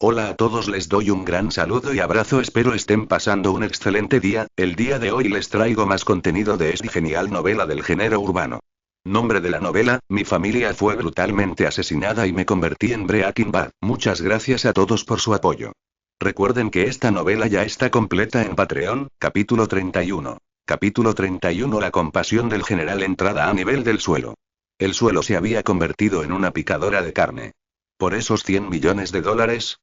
Hola a todos, les doy un gran saludo y abrazo, espero estén pasando un excelente día. El día de hoy les traigo más contenido de esta genial novela del género urbano. Nombre de la novela: Mi familia fue brutalmente asesinada y me convertí en Breaking Bad. Muchas gracias a todos por su apoyo. Recuerden que esta novela ya está completa en Patreon. Capítulo 31. Capítulo 31. La compasión del general, entrada a nivel del suelo. El suelo se había convertido en una picadora de carne. Por esos $100 millones,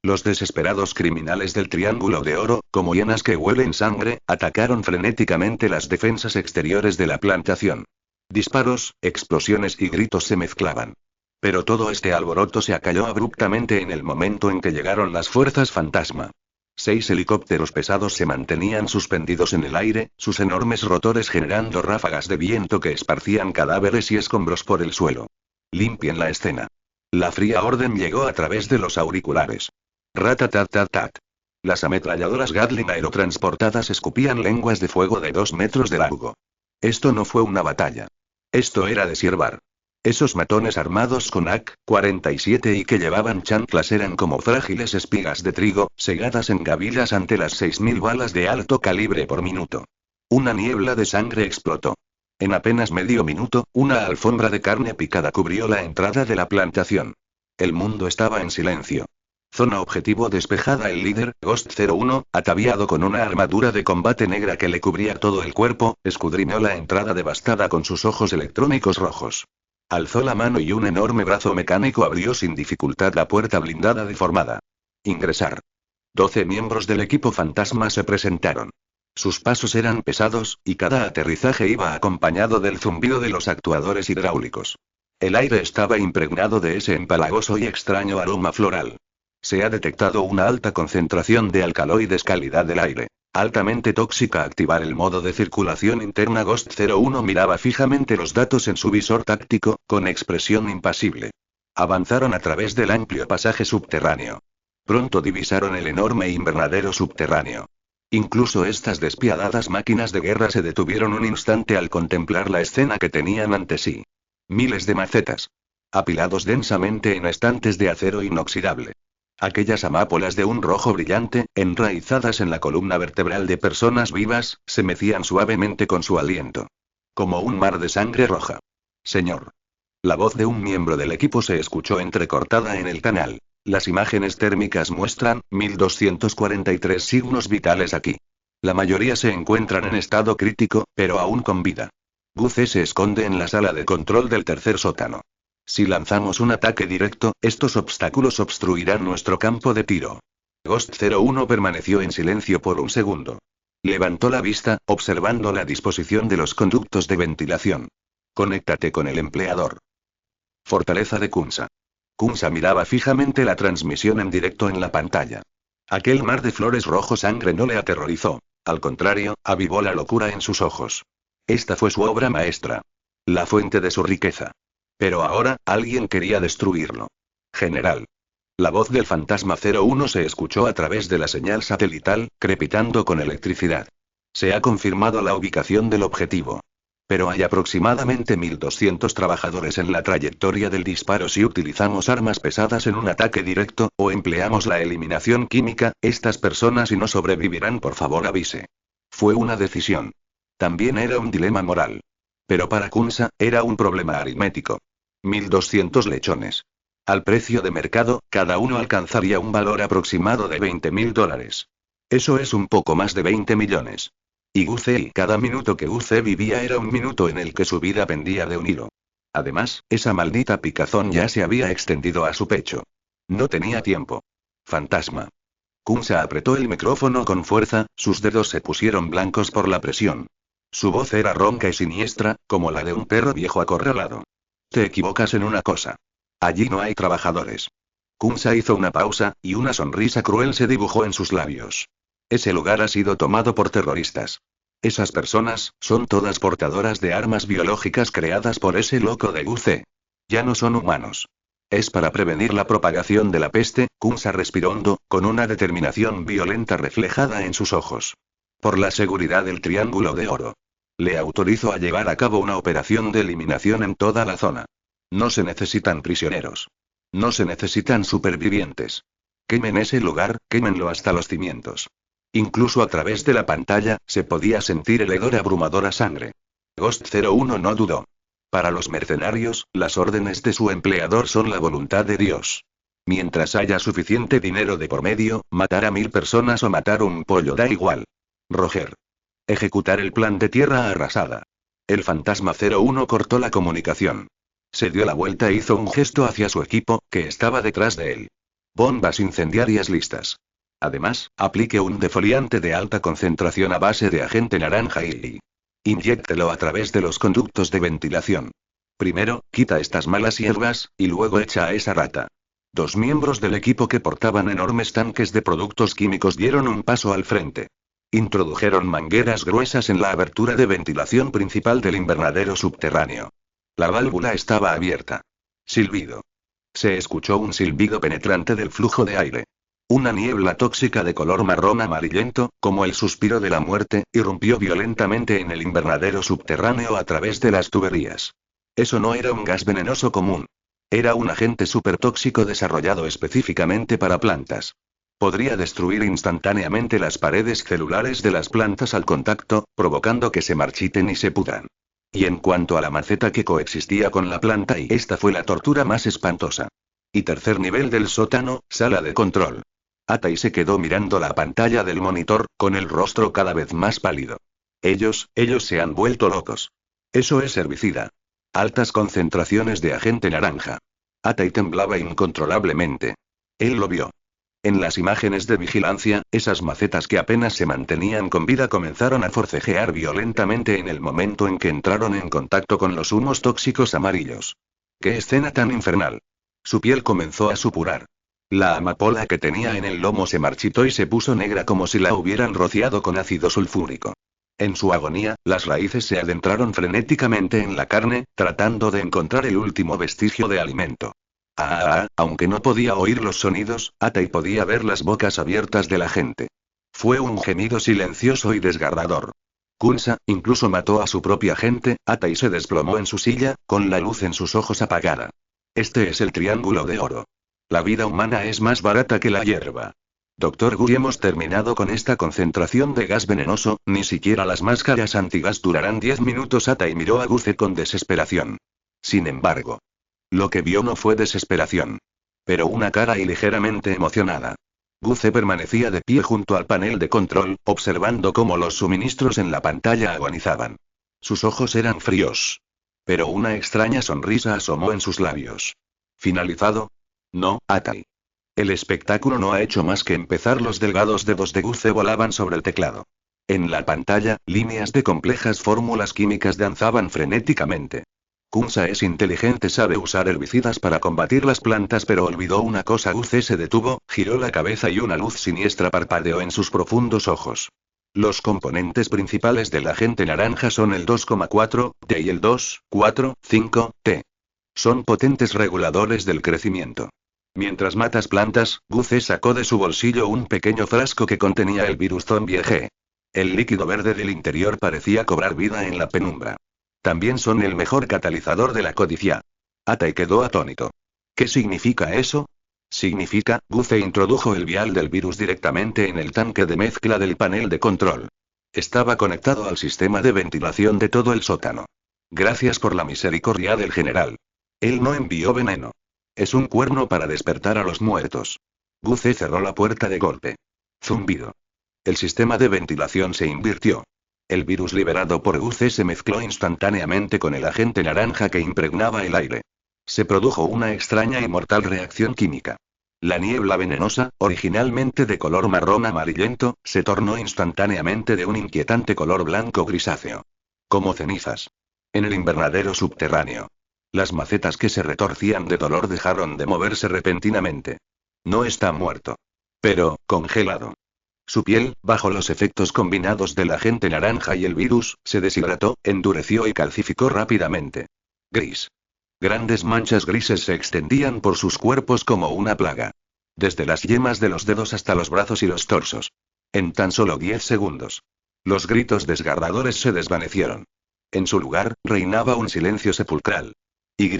los desesperados criminales del Triángulo de Oro, como hienas que huelen sangre, atacaron frenéticamente las defensas exteriores de la plantación. Disparos, explosiones y gritos se mezclaban. Pero todo este alboroto se acalló abruptamente en el momento en que llegaron las fuerzas fantasma. 6 helicópteros pesados se mantenían suspendidos en el aire, sus enormes rotores generando ráfagas de viento que esparcían cadáveres y escombros por el suelo. Limpien la escena. La fría orden llegó a través de los auriculares. Ratatatat. Las ametralladoras Gatling aerotransportadas escupían lenguas de fuego de 2 metros de largo. Esto no fue una batalla. Esto era desiervar. Esos matones armados con AK-47 y que llevaban chanclas eran como frágiles espigas de trigo, segadas en gavillas ante las 6.000 balas de alto calibre por minuto. Una niebla de sangre explotó. En apenas medio minuto, una alfombra de carne picada cubrió la entrada de la plantación. El mundo estaba en silencio. Zona objetivo despejada. El líder, Ghost 01, ataviado con una armadura de combate negra que le cubría todo el cuerpo, escudriñó la entrada devastada con sus ojos electrónicos rojos. Alzó la mano y un enorme brazo mecánico abrió sin dificultad la puerta blindada deformada. Ingresar. 12 miembros del equipo fantasma se presentaron. Sus pasos eran pesados, y cada aterrizaje iba acompañado del zumbido de los actuadores hidráulicos. El aire estaba impregnado de ese empalagoso y extraño aroma floral. Se ha detectado una alta concentración de alcaloides. Calidad del aire altamente tóxica. Activar el modo de circulación interna. Ghost 01 miraba fijamente los datos en su visor táctico, con expresión impasible. Avanzaron a través del amplio pasaje subterráneo. Pronto divisaron el enorme invernadero subterráneo. Incluso estas despiadadas máquinas de guerra se detuvieron un instante al contemplar la escena que tenían ante sí. Miles de macetas. Apilados densamente en estantes de acero inoxidable. Aquellas amápolas de un rojo brillante, enraizadas en la columna vertebral de personas vivas, se mecían suavemente con su aliento. Como un mar de sangre roja. Señor. La voz de un miembro del equipo se escuchó entrecortada en el canal. Las imágenes térmicas muestran 1243 signos vitales aquí. La mayoría se encuentran en estado crítico, pero aún con vida. Guce se esconde en la sala de control del tercer sótano. Si lanzamos un ataque directo, estos obstáculos obstruirán nuestro campo de tiro. Ghost 01 permaneció en silencio por un segundo. Levantó la vista, observando la disposición de los conductos de ventilación. Conéctate con el empleador. Fortaleza de Kunsa. Kunsa miraba fijamente la transmisión en directo en la pantalla. Aquel mar de flores rojo sangre no le aterrorizó. Al contrario, avivó la locura en sus ojos. Esta fue su obra maestra. La fuente de su riqueza. Pero ahora, alguien quería destruirlo. General. La voz del fantasma 01 se escuchó a través de la señal satelital, crepitando con electricidad. Se ha confirmado la ubicación del objetivo. Pero hay aproximadamente 1200 trabajadores en la trayectoria del disparo. Si utilizamos armas pesadas en un ataque directo, o empleamos la eliminación química, estas personas y no sobrevivirán. Por favor, avise. Fue una decisión. También era un dilema moral. Pero para Kunsa, era un problema aritmético. 1200 lechones. Al precio de mercado, cada uno alcanzaría un valor aproximado de $20.000. Eso es un poco más de 20 millones. Y cada minuto que Guce vivía era un minuto en el que su vida pendía de un hilo. Además, esa maldita picazón ya se había extendido a su pecho. No tenía tiempo. Fantasma. Kunsa apretó el micrófono con fuerza, sus dedos se pusieron blancos por la presión. Su voz era ronca y siniestra, como la de un perro viejo acorralado. Te equivocas en una cosa. Allí no hay trabajadores. Kunsa hizo una pausa, y una sonrisa cruel se dibujó en sus labios. Ese lugar ha sido tomado por terroristas. Esas personas, son todas portadoras de armas biológicas creadas por ese loco de Guce. Ya no son humanos. Es para prevenir la propagación de la peste. Kunsa respiró hondo, con una determinación violenta reflejada en sus ojos. Por la seguridad del Triángulo de Oro. Le autorizo a llevar a cabo una operación de eliminación en toda la zona. No se necesitan prisioneros. No se necesitan supervivientes. Quemen ese lugar, quémenlo hasta los cimientos. Incluso a través de la pantalla, se podía sentir el hedor abrumador a sangre. Ghost 01 no dudó. Para los mercenarios, las órdenes de su empleador son la voluntad de Dios. Mientras haya suficiente dinero de por medio, matar a 1000 personas o matar un pollo da igual. Roger. Ejecutar el plan de tierra arrasada. El fantasma 01 cortó la comunicación. Se dio la vuelta e hizo un gesto hacia su equipo, que estaba detrás de él. Bombas incendiarias listas. Además, aplique un defoliante de alta concentración a base de agente naranja y inyéctelo a través de los conductos de ventilación. Primero, quita estas malas hierbas, y luego echa a esa rata. 2 miembros del equipo que portaban enormes tanques de productos químicos dieron un paso al frente. Introdujeron mangueras gruesas en la abertura de ventilación principal del invernadero subterráneo. La válvula estaba abierta. Silbido. Se escuchó un silbido penetrante del flujo de aire. Una niebla tóxica de color marrón amarillento, como el suspiro de la muerte, irrumpió violentamente en el invernadero subterráneo a través de las tuberías. Eso no era un gas venenoso común. Era un agente supertóxico desarrollado específicamente para plantas. Podría destruir instantáneamente las paredes celulares de las plantas al contacto, provocando que se marchiten y se pudran. Y en cuanto a la maceta que coexistía con la planta, y esta fue la tortura más espantosa. Y tercer nivel del sótano, sala de control. Atai se quedó mirando la pantalla del monitor, con el rostro cada vez más pálido. Ellos se han vuelto locos. Eso es herbicida. Altas concentraciones de agente naranja. Atai temblaba incontrolablemente. Él lo vio. En las imágenes de vigilancia, esas macetas que apenas se mantenían con vida comenzaron a forcejear violentamente en el momento en que entraron en contacto con los humos tóxicos amarillos. ¡Qué escena tan infernal! Su piel comenzó a supurar. La amapola que tenía en el lomo se marchitó y se puso negra como si la hubieran rociado con ácido sulfúrico. En su agonía, las raíces se adentraron frenéticamente en la carne, tratando de encontrar el último vestigio de alimento. Aunque no podía oír los sonidos, Atai podía ver las bocas abiertas de la gente. Fue un gemido silencioso y desgarrador. Kunsa, incluso mató a su propia gente. Atai se desplomó en su silla, con la luz en sus ojos apagada. Este es el triángulo de oro. La vida humana es más barata que la hierba. Doctor Gu, hemos terminado con esta concentración de gas venenoso, ni siquiera las máscaras antigas durarán 10 minutos. Atai miró a Guze con desesperación. Sin embargo, lo que vio no fue desesperación, pero una cara y ligeramente emocionada. Guze permanecía de pie junto al panel de control, observando cómo los suministros en la pantalla agonizaban. Sus ojos eran fríos. Pero una extraña sonrisa asomó en sus labios. ¿Finalizado? No, Atai. El espectáculo no ha hecho más que empezar. Los delgados dedos de Guze volaban sobre el teclado. En la pantalla, líneas de complejas fórmulas químicas danzaban frenéticamente. Kunsa es inteligente, sabe usar herbicidas para combatir las plantas, pero olvidó una cosa. Guze se detuvo, giró la cabeza y una luz siniestra parpadeó en sus profundos ojos. Los componentes principales del agente naranja son el 2,4T y el 2,4,5T. Son potentes reguladores del crecimiento. Mientras matas plantas, Guze sacó de su bolsillo un pequeño frasco que contenía el virus zombie G. El líquido verde del interior parecía cobrar vida en la penumbra. También son el mejor catalizador de la codicia. Atai quedó atónito. ¿Qué significa eso? Significa, Guze introdujo el vial del virus directamente en el tanque de mezcla del panel de control. Estaba conectado al sistema de ventilación de todo el sótano. Gracias por la misericordia del general. Él no envió veneno. Es un cuerno para despertar a los muertos. Guze cerró la puerta de golpe. Zumbido. El sistema de ventilación se invirtió. El virus liberado por Guze se mezcló instantáneamente con el agente naranja que impregnaba el aire. Se produjo una extraña y mortal reacción química. La niebla venenosa, originalmente de color marrón amarillento, se tornó instantáneamente de un inquietante color blanco grisáceo. Como cenizas. En el invernadero subterráneo. Las macetas que se retorcían de dolor dejaron de moverse repentinamente. No está muerto. Pero, congelado. Su piel, bajo los efectos combinados del agente naranja y el virus, se deshidrató, endureció y calcificó rápidamente. Gris. Grandes manchas grises se extendían por sus cuerpos como una plaga. Desde las yemas de los dedos hasta los brazos y los torsos. En tan solo 10 segundos. Los gritos desgarradores se desvanecieron. En su lugar, reinaba un silencio sepulcral. Y.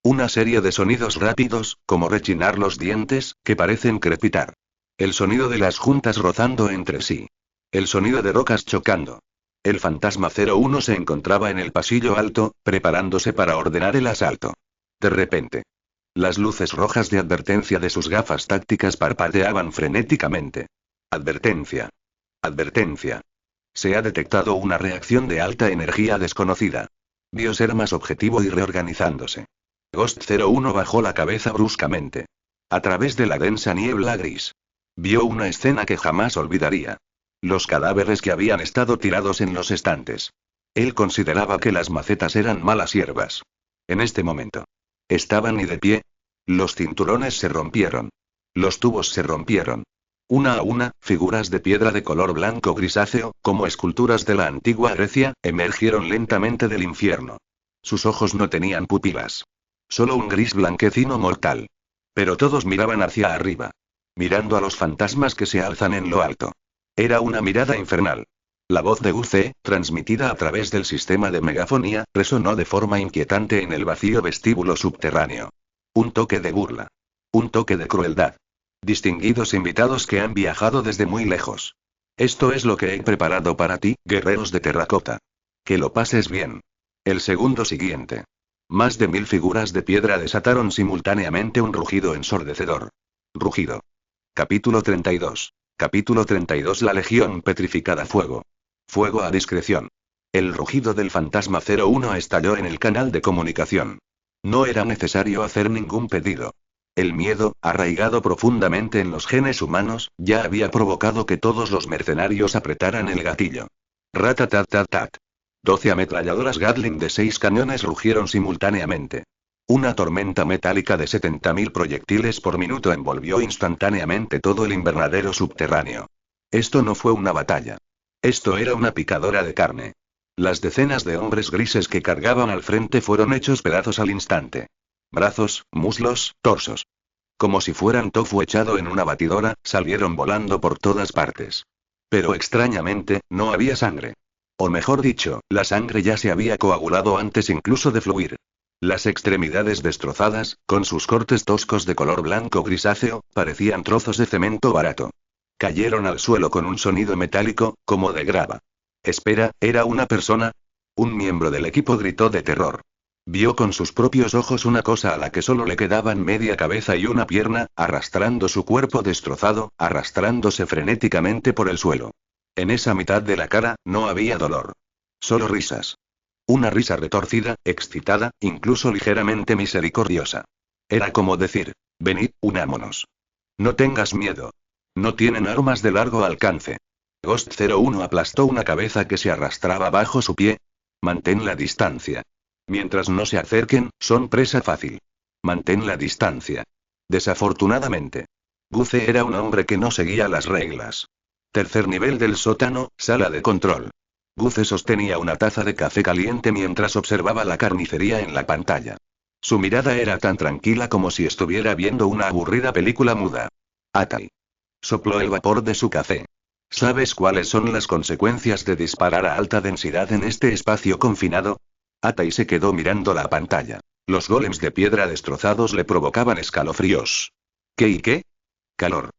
Una serie de sonidos rápidos, como rechinar los dientes, que parecen crepitar. El sonido de las juntas rozando entre sí. El sonido de rocas chocando. El fantasma 01 se encontraba en el pasillo alto, preparándose para ordenar el asalto. De repente. Las luces rojas de advertencia de sus gafas tácticas parpadeaban frenéticamente. Advertencia. Advertencia. Se ha detectado una reacción de alta energía desconocida. Vio ser más objetivo y reorganizándose. Ghost 01 bajó la cabeza bruscamente. A través de la densa niebla gris. Vio una escena que jamás olvidaría. Los cadáveres que habían estado tirados en los estantes. Él consideraba que las macetas eran malas hierbas. En este momento. Estaban y de pie. Los cinturones se rompieron. Los tubos se rompieron. Una a una, figuras de piedra de color blanco grisáceo, como esculturas de la antigua Grecia, emergieron lentamente del infierno. Sus ojos no tenían pupilas. Solo un gris blanquecino mortal. Pero todos miraban hacia arriba. Mirando a los fantasmas que se alzan en lo alto. Era una mirada infernal. La voz de Guce, transmitida a través del sistema de megafonía, resonó de forma inquietante en el vacío vestíbulo subterráneo. Un toque de burla. Un toque de crueldad. Distinguidos invitados que han viajado desde muy lejos. Esto es lo que he preparado para ti, guerreros de terracota. Que lo pases bien. El segundo siguiente. Más de 1000 figuras de piedra desataron simultáneamente un rugido ensordecedor. Rugido. Capítulo 32. Capítulo 32. La Legión petrificada. Fuego. Fuego a discreción. El rugido del fantasma 01 estalló en el canal de comunicación. No era necesario hacer ningún pedido. El miedo, arraigado profundamente en los genes humanos, ya había provocado que todos los mercenarios apretaran el gatillo. Ratatatat. 12 ametralladoras Gatling de 6 cañones rugieron simultáneamente. Una tormenta metálica de 70.000 proyectiles por minuto envolvió instantáneamente todo el invernadero subterráneo. Esto no fue una batalla. Esto era una picadora de carne. Las decenas de hombres grises que cargaban al frente fueron hechos pedazos al instante. Brazos, muslos, torsos. Como si fueran tofu echado en una batidora, salieron volando por todas partes. Pero extrañamente, no había sangre. O mejor dicho, la sangre ya se había coagulado antes incluso de fluir. Las extremidades destrozadas, con sus cortes toscos de color blanco grisáceo, parecían trozos de cemento barato. Cayeron al suelo con un sonido metálico, como de grava. Espera, ¿era una persona? Un miembro del equipo gritó de terror. Vio con sus propios ojos una cosa a la que solo le quedaban media cabeza y una pierna, arrastrando su cuerpo destrozado, arrastrándose frenéticamente por el suelo. En esa mitad de la cara, no había dolor. Solo risas. Una risa retorcida, excitada, incluso ligeramente misericordiosa. Era como decir, venid, unámonos. No tengas miedo. No tienen armas de largo alcance. Ghost 01 aplastó una cabeza que se arrastraba bajo su pie. Mantén la distancia. Mientras no se acerquen, son presa fácil. Mantén la distancia. Desafortunadamente. Guce era un hombre que no seguía las reglas. Tercer nivel del sótano, sala de control. Guce sostenía una taza de café caliente mientras observaba la carnicería en la pantalla. Su mirada era tan tranquila como si estuviera viendo una aburrida película muda. Atai. Sopló el vapor de su café. ¿Sabes cuáles son las consecuencias de disparar a alta densidad en este espacio confinado? Atai se quedó mirando la pantalla. Los golems de piedra destrozados le provocaban escalofríos. ¿Qué y qué? Calor.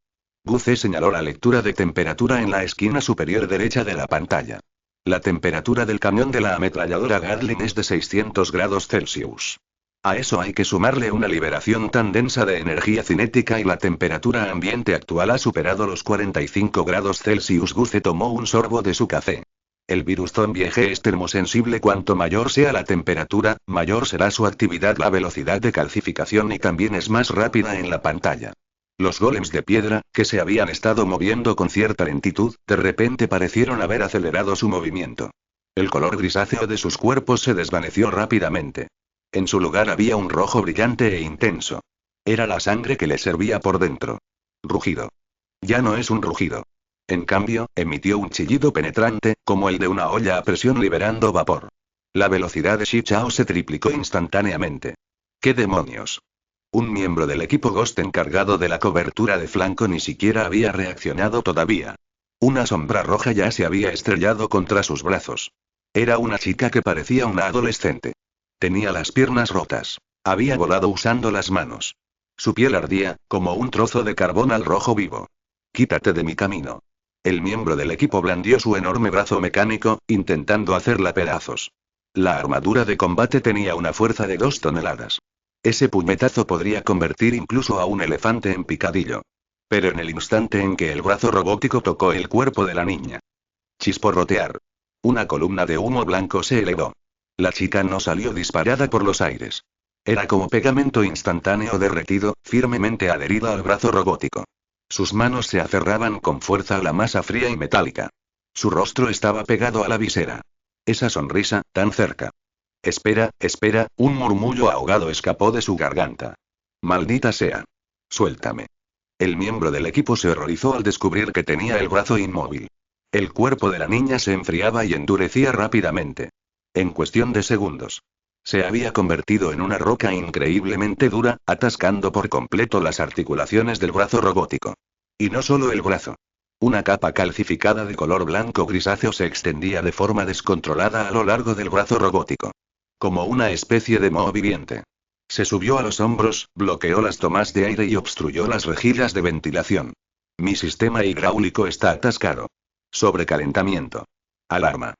Guce señaló la lectura de temperatura en la esquina superior derecha de la pantalla. La temperatura del camión de la ametralladora Gatling es de 600 grados Celsius. A eso hay que sumarle una liberación tan densa de energía cinética y la temperatura ambiente actual ha superado los 45 grados Celsius. Guce tomó un sorbo de su café. El virus zombie G es termosensible. Cuanto mayor sea la temperatura, mayor será su actividad. La velocidad de calcificación y también es más rápida en la pantalla. Los golems de piedra, que se habían estado moviendo con cierta lentitud, de repente parecieron haber acelerado su movimiento. El color grisáceo de sus cuerpos se desvaneció rápidamente. En su lugar había un rojo brillante e intenso. Era la sangre que le servía por dentro. Rugido. Ya no es un rugido. En cambio, emitió un chillido penetrante, como el de una olla a presión liberando vapor. La velocidad de Shi Chao se triplicó instantáneamente. ¿Qué demonios? Un miembro del equipo Ghost encargado de la cobertura de flanco ni siquiera había reaccionado todavía. Una sombra roja ya se había estrellado contra sus brazos. Era una chica que parecía una adolescente. Tenía las piernas rotas. Había volado usando las manos. Su piel ardía, como un trozo de carbón al rojo vivo. Quítate de mi camino. El miembro del equipo blandió su enorme brazo mecánico, intentando hacerla pedazos. La armadura de combate tenía una fuerza de 2 toneladas. Ese puñetazo podría convertir incluso a un elefante en picadillo. Pero en el instante en que el brazo robótico tocó el cuerpo de la niña. Chisporrotear. Una columna de humo blanco se elevó. La chica no salió disparada por los aires. Era como pegamento instantáneo derretido, firmemente adherida al brazo robótico. Sus manos se aferraban con fuerza a la masa fría y metálica. Su rostro estaba pegado a la visera. Esa sonrisa, tan cerca. Espera, espera, un murmullo ahogado escapó de su garganta. Maldita sea. Suéltame. El miembro del equipo se horrorizó al descubrir que tenía el brazo inmóvil. El cuerpo de la niña se enfriaba y endurecía rápidamente. En cuestión de segundos. Se había convertido en una roca increíblemente dura, atascando por completo las articulaciones del brazo robótico. Y no solo el brazo. Una capa calcificada de color blanco grisáceo se extendía de forma descontrolada a lo largo del brazo robótico. Como una especie de moho viviente. Se subió a los hombros, bloqueó las tomas de aire y obstruyó las rejillas de ventilación. Mi sistema hidráulico está atascado. Sobrecalentamiento. Alarma.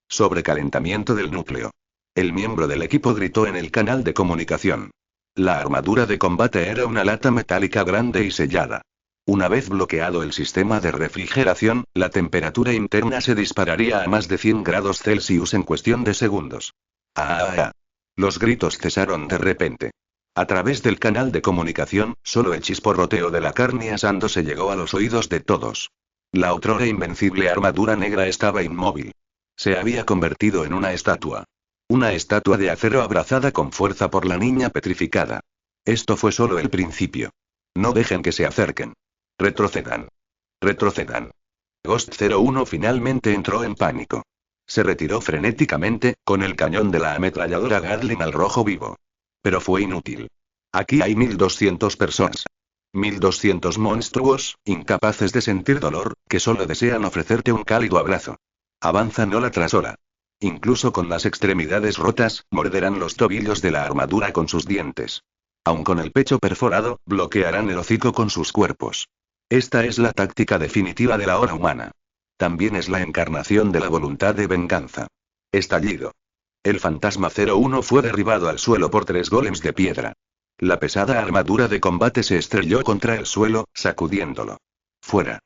Sobrecalentamiento del núcleo. El miembro del equipo gritó en el canal de comunicación. La armadura de combate era una lata metálica grande y sellada. Una vez bloqueado el sistema de refrigeración, la temperatura interna se dispararía a más de 100 grados Celsius en cuestión de segundos. ¡Ah! Los gritos cesaron de repente. A través del canal de comunicación, solo el chisporroteo de la carne asándose llegó a los oídos de todos. La otrora invencible armadura negra estaba inmóvil. Se había convertido en una estatua. Una estatua de acero abrazada con fuerza por la niña petrificada. Esto fue solo el principio. No dejen que se acerquen. Retrocedan. Retrocedan. Ghost 01 finalmente entró en pánico. Se retiró frenéticamente, con el cañón de la ametralladora Gatling al rojo vivo. Pero fue inútil. Aquí hay 1200 personas. 1200 monstruos, incapaces de sentir dolor, que solo desean ofrecerte un cálido abrazo. Avanzan ola tras ola. Incluso con las extremidades rotas, morderán los tobillos de la armadura con sus dientes. Aun con el pecho perforado, bloquearán el hocico con sus cuerpos. Esta es la táctica definitiva de la hora humana. También es la encarnación de la voluntad de venganza. Estallido. El fantasma 01 fue derribado al suelo por 3 golems de piedra. La pesada armadura de combate se estrelló contra el suelo, sacudiéndolo. Fuera.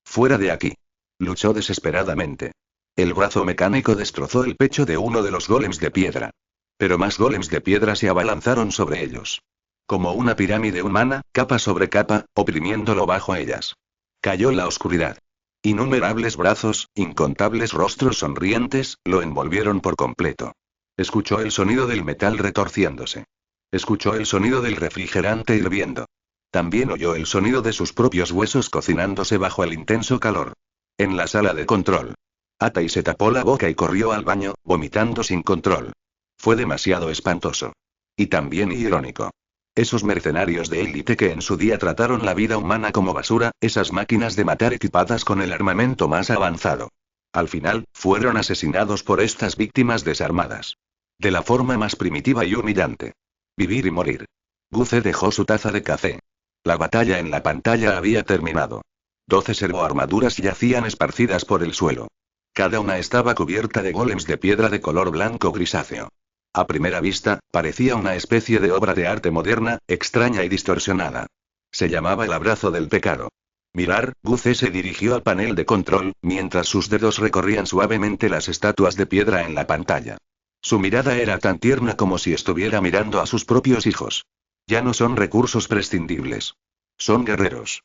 Fuera de aquí. Luchó desesperadamente. El brazo mecánico destrozó el pecho de uno de los golems de piedra. Pero más golems de piedra se abalanzaron sobre ellos. Como una pirámide humana, capa sobre capa, oprimiéndolo bajo ellas. Cayó la oscuridad. Innumerables brazos, incontables rostros sonrientes, lo envolvieron por completo. Escuchó el sonido del metal retorciéndose. Escuchó el sonido del refrigerante hirviendo. También oyó el sonido de sus propios huesos cocinándose bajo el intenso calor. En la sala de control. Atai se tapó la boca y corrió al baño, vomitando sin control. Fue demasiado espantoso. Y también irónico. Esos mercenarios de élite que en su día trataron la vida humana como basura, esas máquinas de matar equipadas con el armamento más avanzado. Al final, fueron asesinados por estas víctimas desarmadas. De la forma más primitiva y humillante. Vivir y morir. Guce dejó su taza de café. La batalla en la pantalla había terminado. 12 servoarmaduras yacían esparcidas por el suelo. Cada una estaba cubierta de golems de piedra de color blanco grisáceo. A primera vista, parecía una especie de obra de arte moderna, extraña y distorsionada. Se llamaba el abrazo del pecado. Mirar, Guce se dirigió al panel de control, mientras sus dedos recorrían suavemente las estatuas de piedra en la pantalla. Su mirada era tan tierna como si estuviera mirando a sus propios hijos. Ya no son recursos prescindibles. Son guerreros.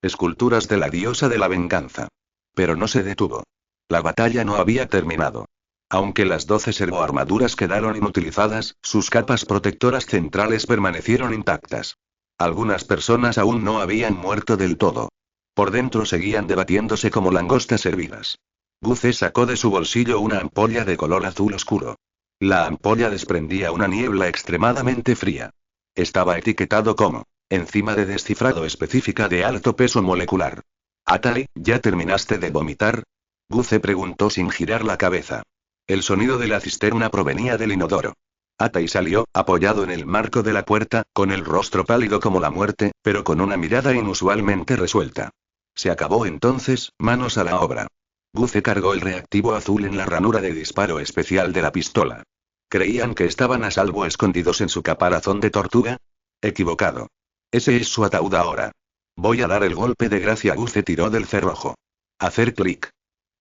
Esculturas de la diosa de la venganza. Pero no se detuvo. La batalla no había terminado. Aunque las 12 servoarmaduras quedaron inutilizadas, sus capas protectoras centrales permanecieron intactas. Algunas personas aún no habían muerto del todo. Por dentro seguían debatiéndose como langostas hervidas. Guce sacó de su bolsillo una ampolla de color azul oscuro. La ampolla desprendía una niebla extremadamente fría. Estaba etiquetado como enzima de descifrado específica de alto peso molecular. Atai, ¿ya terminaste de vomitar? Guce preguntó sin girar la cabeza. El sonido de la cisterna provenía del inodoro. Atai salió, apoyado en el marco de la puerta, con el rostro pálido como la muerte, pero con una mirada inusualmente resuelta. Se acabó entonces, manos a la obra. Guce cargó el reactivo azul en la ranura de disparo especial de la pistola. ¿Creían que estaban a salvo escondidos en su caparazón de tortuga? Equivocado. Ese es su ataúd ahora. Voy a dar el golpe de gracia. Guce tiró del cerrojo. Hacer clic.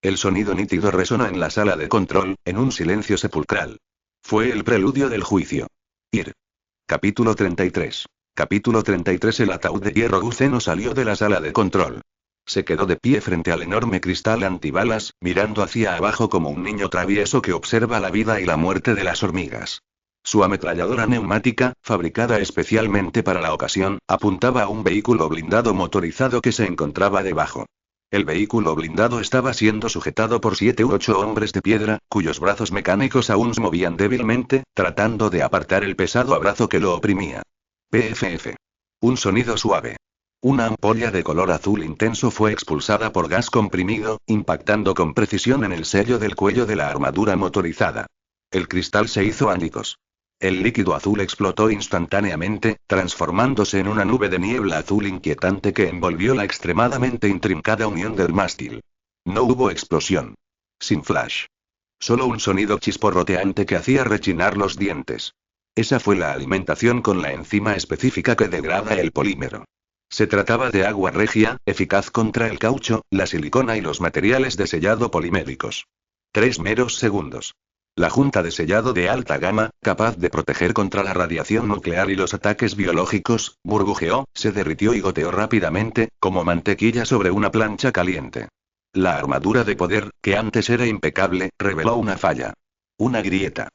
El sonido nítido resonó en la sala de control, en un silencio sepulcral. Fue el preludio del juicio. Ir. Capítulo 33. Capítulo 33. El ataúd de hierro. Guce no salió de la sala de control. Se quedó de pie frente al enorme cristal antibalas, mirando hacia abajo como un niño travieso que observa la vida y la muerte de las hormigas. Su ametralladora neumática, fabricada especialmente para la ocasión, apuntaba a un vehículo blindado motorizado que se encontraba debajo. El vehículo blindado estaba siendo sujetado por 7 u 8 hombres de piedra, cuyos brazos mecánicos aún se movían débilmente, tratando de apartar el pesado abrazo que lo oprimía. PFF. Un sonido suave. Una ampolla de color azul intenso fue expulsada por gas comprimido, impactando con precisión en el sello del cuello de la armadura motorizada. El cristal se hizo añicos. El líquido azul explotó instantáneamente, transformándose en una nube de niebla azul inquietante que envolvió la extremadamente intrincada unión del mástil. No hubo explosión. Sin flash. Solo un sonido chisporroteante que hacía rechinar los dientes. Esa fue la alimentación con la enzima específica que degrada el polímero. Se trataba de agua regia, eficaz contra el caucho, la silicona y los materiales de sellado poliméricos. 3 meros segundos. La junta de sellado de alta gama, capaz de proteger contra la radiación nuclear y los ataques biológicos, burbujeó, se derritió y goteó rápidamente, como mantequilla sobre una plancha caliente. La armadura de poder, que antes era impecable, reveló una falla. Una grieta.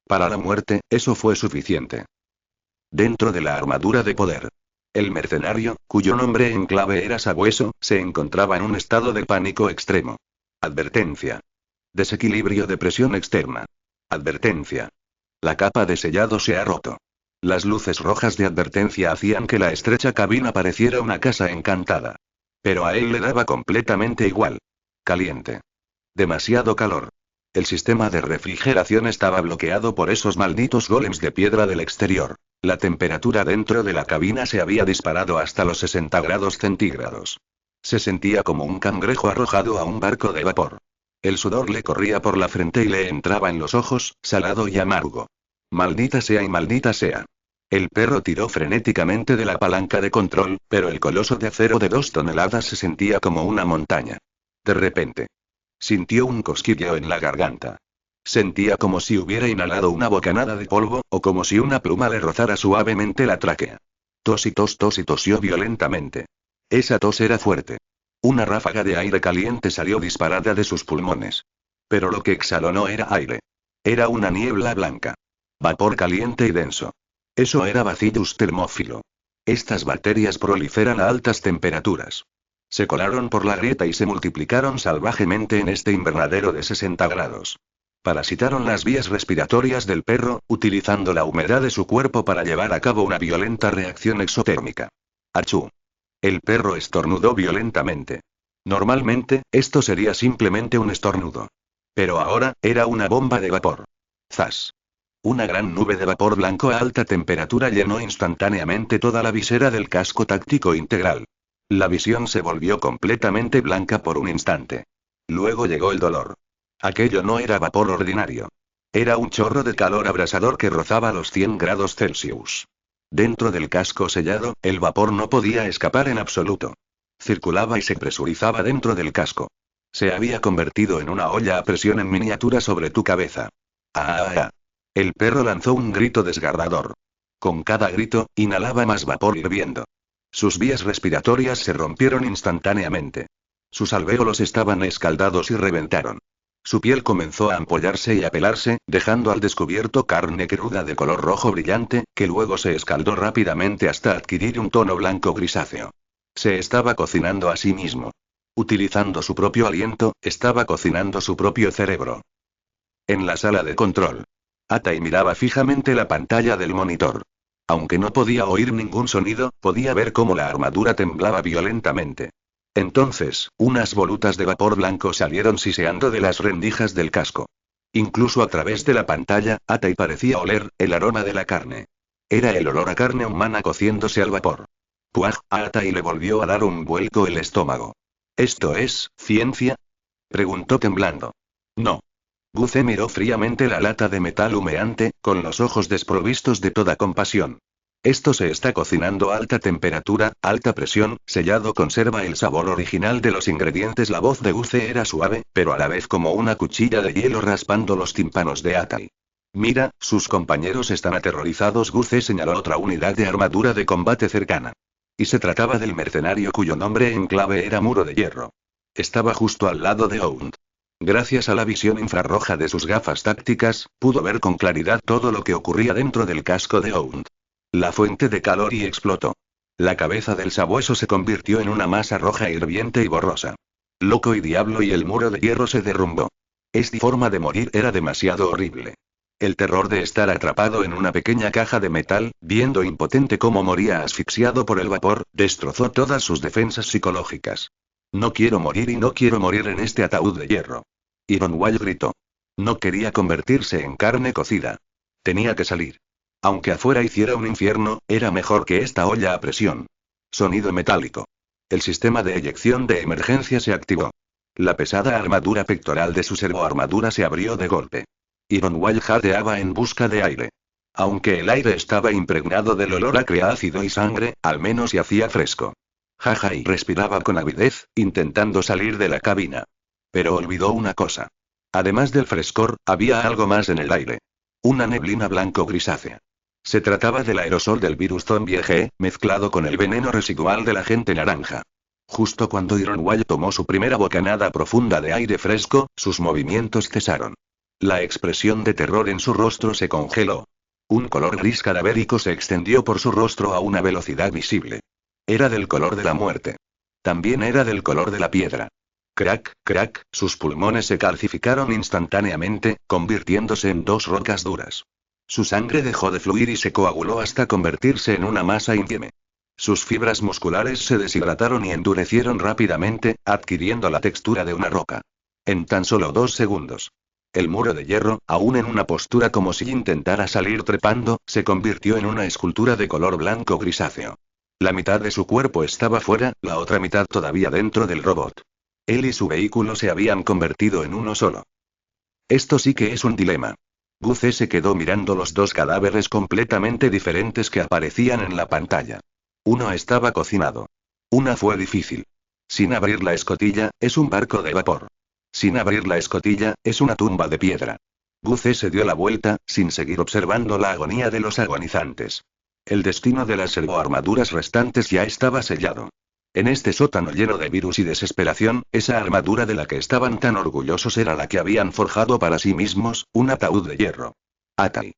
Para la muerte, eso fue suficiente. Dentro de la armadura de poder. El mercenario, cuyo nombre en clave era Sabueso, se encontraba en un estado de pánico extremo. Advertencia. Desequilibrio de presión externa. Advertencia. La capa de sellado se ha roto. Las luces rojas de advertencia hacían que la estrecha cabina pareciera una casa encantada. Pero a él le daba completamente igual. Caliente. Demasiado calor. El sistema de refrigeración estaba bloqueado por esos malditos golems de piedra del exterior. La temperatura dentro de la cabina se había disparado hasta los 60 grados centígrados. Se sentía como un cangrejo arrojado a un barco de vapor. El sudor le corría por la frente y le entraba en los ojos, salado y amargo. Maldita sea y maldita sea. El perro tiró frenéticamente de la palanca de control, pero el coloso de acero de 2 toneladas se sentía como una montaña. De repente. Sintió un cosquilleo en la garganta. Sentía como si hubiera inhalado una bocanada de polvo, o como si una pluma le rozara suavemente la tráquea. Tos y tosió violentamente. Esa tos era fuerte. Una ráfaga de aire caliente salió disparada de sus pulmones. Pero lo que exhaló no era aire. Era una niebla blanca. Vapor caliente y denso. Eso era Bacillus termófilo. Estas bacterias proliferan a altas temperaturas. Se colaron por la grieta y se multiplicaron salvajemente en este invernadero de 60 grados. Parasitaron las vías respiratorias del perro, utilizando la humedad de su cuerpo para llevar a cabo una violenta reacción exotérmica. ¡Achú! El perro estornudó violentamente. Normalmente, esto sería simplemente un estornudo. Pero ahora, era una bomba de vapor. ¡Zas! Una gran nube de vapor blanco a alta temperatura llenó instantáneamente toda la visera del casco táctico integral. La visión se volvió completamente blanca por un instante. Luego llegó el dolor. Aquello no era vapor ordinario. Era un chorro de calor abrasador que rozaba los 100 grados Celsius. Dentro del casco sellado, el vapor no podía escapar en absoluto. Circulaba y se presurizaba dentro del casco. Se había convertido en una olla a presión en miniatura sobre tu cabeza. ¡Ah! El perro lanzó un grito desgarrador. Con cada grito, inhalaba más vapor hirviendo. Sus vías respiratorias se rompieron instantáneamente. Sus alvéolos estaban escaldados y reventaron. Su piel comenzó a ampollarse y a pelarse, dejando al descubierto carne cruda de color rojo brillante, que luego se escaldó rápidamente hasta adquirir un tono blanco grisáceo. Se estaba cocinando a sí mismo. Utilizando su propio aliento, estaba cocinando su propio cerebro. En la sala de control. Atai miraba fijamente la pantalla del monitor. Aunque no podía oír ningún sonido, podía ver cómo la armadura temblaba violentamente. Entonces, unas volutas de vapor blanco salieron siseando de las rendijas del casco. Incluso a través de la pantalla, Atai parecía oler el aroma de la carne. Era el olor a carne humana cociéndose al vapor. Puaj, a Atai le volvió a dar un vuelco el estómago. ¿Esto es ciencia? Preguntó temblando. No. Guce miró fríamente la lata de metal humeante, con los ojos desprovistos de toda compasión. Esto se está cocinando a alta temperatura, alta presión, sellado conserva el sabor original de los ingredientes. La voz de Guce era suave, pero a la vez como una cuchilla de hielo raspando los tímpanos de Atai. Mira, sus compañeros están aterrorizados. Guce señaló otra unidad de armadura de combate cercana. Y se trataba del mercenario cuyo nombre en clave era Muro de Hierro. Estaba justo al lado de Ound. Gracias a la visión infrarroja de sus gafas tácticas, pudo ver con claridad todo lo que ocurría dentro del casco de Ound. La fuente de calor y explotó. La cabeza del sabueso se convirtió en una masa roja hirviente y borrosa. Loco y diablo, y el muro de hierro se derrumbó. Esta forma de morir era demasiado horrible. El terror de estar atrapado en una pequeña caja de metal, viendo impotente cómo moría asfixiado por el vapor, destrozó todas sus defensas psicológicas. No quiero morir y no quiero morir en este ataúd de hierro. Ironwall gritó. No quería convertirse en carne cocida. Tenía que salir. Aunque afuera hiciera un infierno, era mejor que esta olla a presión. Sonido metálico. El sistema de eyección de emergencia se activó. La pesada armadura pectoral de su servoarmadura se abrió de golpe. Ironwall jadeaba en busca de aire. Aunque el aire estaba impregnado del olor a ácido y sangre, al menos y hacía fresco. Jaja, y respiraba con avidez, intentando salir de la cabina. Pero olvidó una cosa. Además del frescor, había algo más en el aire. Una neblina blanco-grisácea. Se trataba del aerosol del virus zombie G, mezclado con el veneno residual del agente naranja. Justo cuando Ironwall tomó su primera bocanada profunda de aire fresco, sus movimientos cesaron. La expresión de terror en su rostro se congeló. Un color gris cadavérico se extendió por su rostro a una velocidad visible. Era del color de la muerte. También era del color de la piedra. Crack, crack, sus pulmones se calcificaron instantáneamente, convirtiéndose en dos rocas duras. Su sangre dejó de fluir y se coaguló hasta convertirse en una masa ínfime. Sus fibras musculares se deshidrataron y endurecieron rápidamente, adquiriendo la textura de una roca. En tan solo 2 segundos. El muro de hierro, aún en una postura como si intentara salir trepando, se convirtió en una escultura de color blanco grisáceo. La mitad de su cuerpo estaba fuera, la otra mitad todavía dentro del robot. Él y su vehículo se habían convertido en uno solo. Esto sí que es un dilema. Guce se quedó mirando los dos cadáveres completamente diferentes que aparecían en la pantalla. Uno estaba cocinado. Una fue difícil. Sin abrir la escotilla, es un barco de vapor. Sin abrir la escotilla, es una tumba de piedra. Guce se dio la vuelta, sin seguir observando la agonía de los agonizantes. El destino de las servoarmaduras restantes ya estaba sellado. En este sótano lleno de virus y desesperación, esa armadura de la que estaban tan orgullosos era la que habían forjado para sí mismos, un ataúd de hierro. Atai.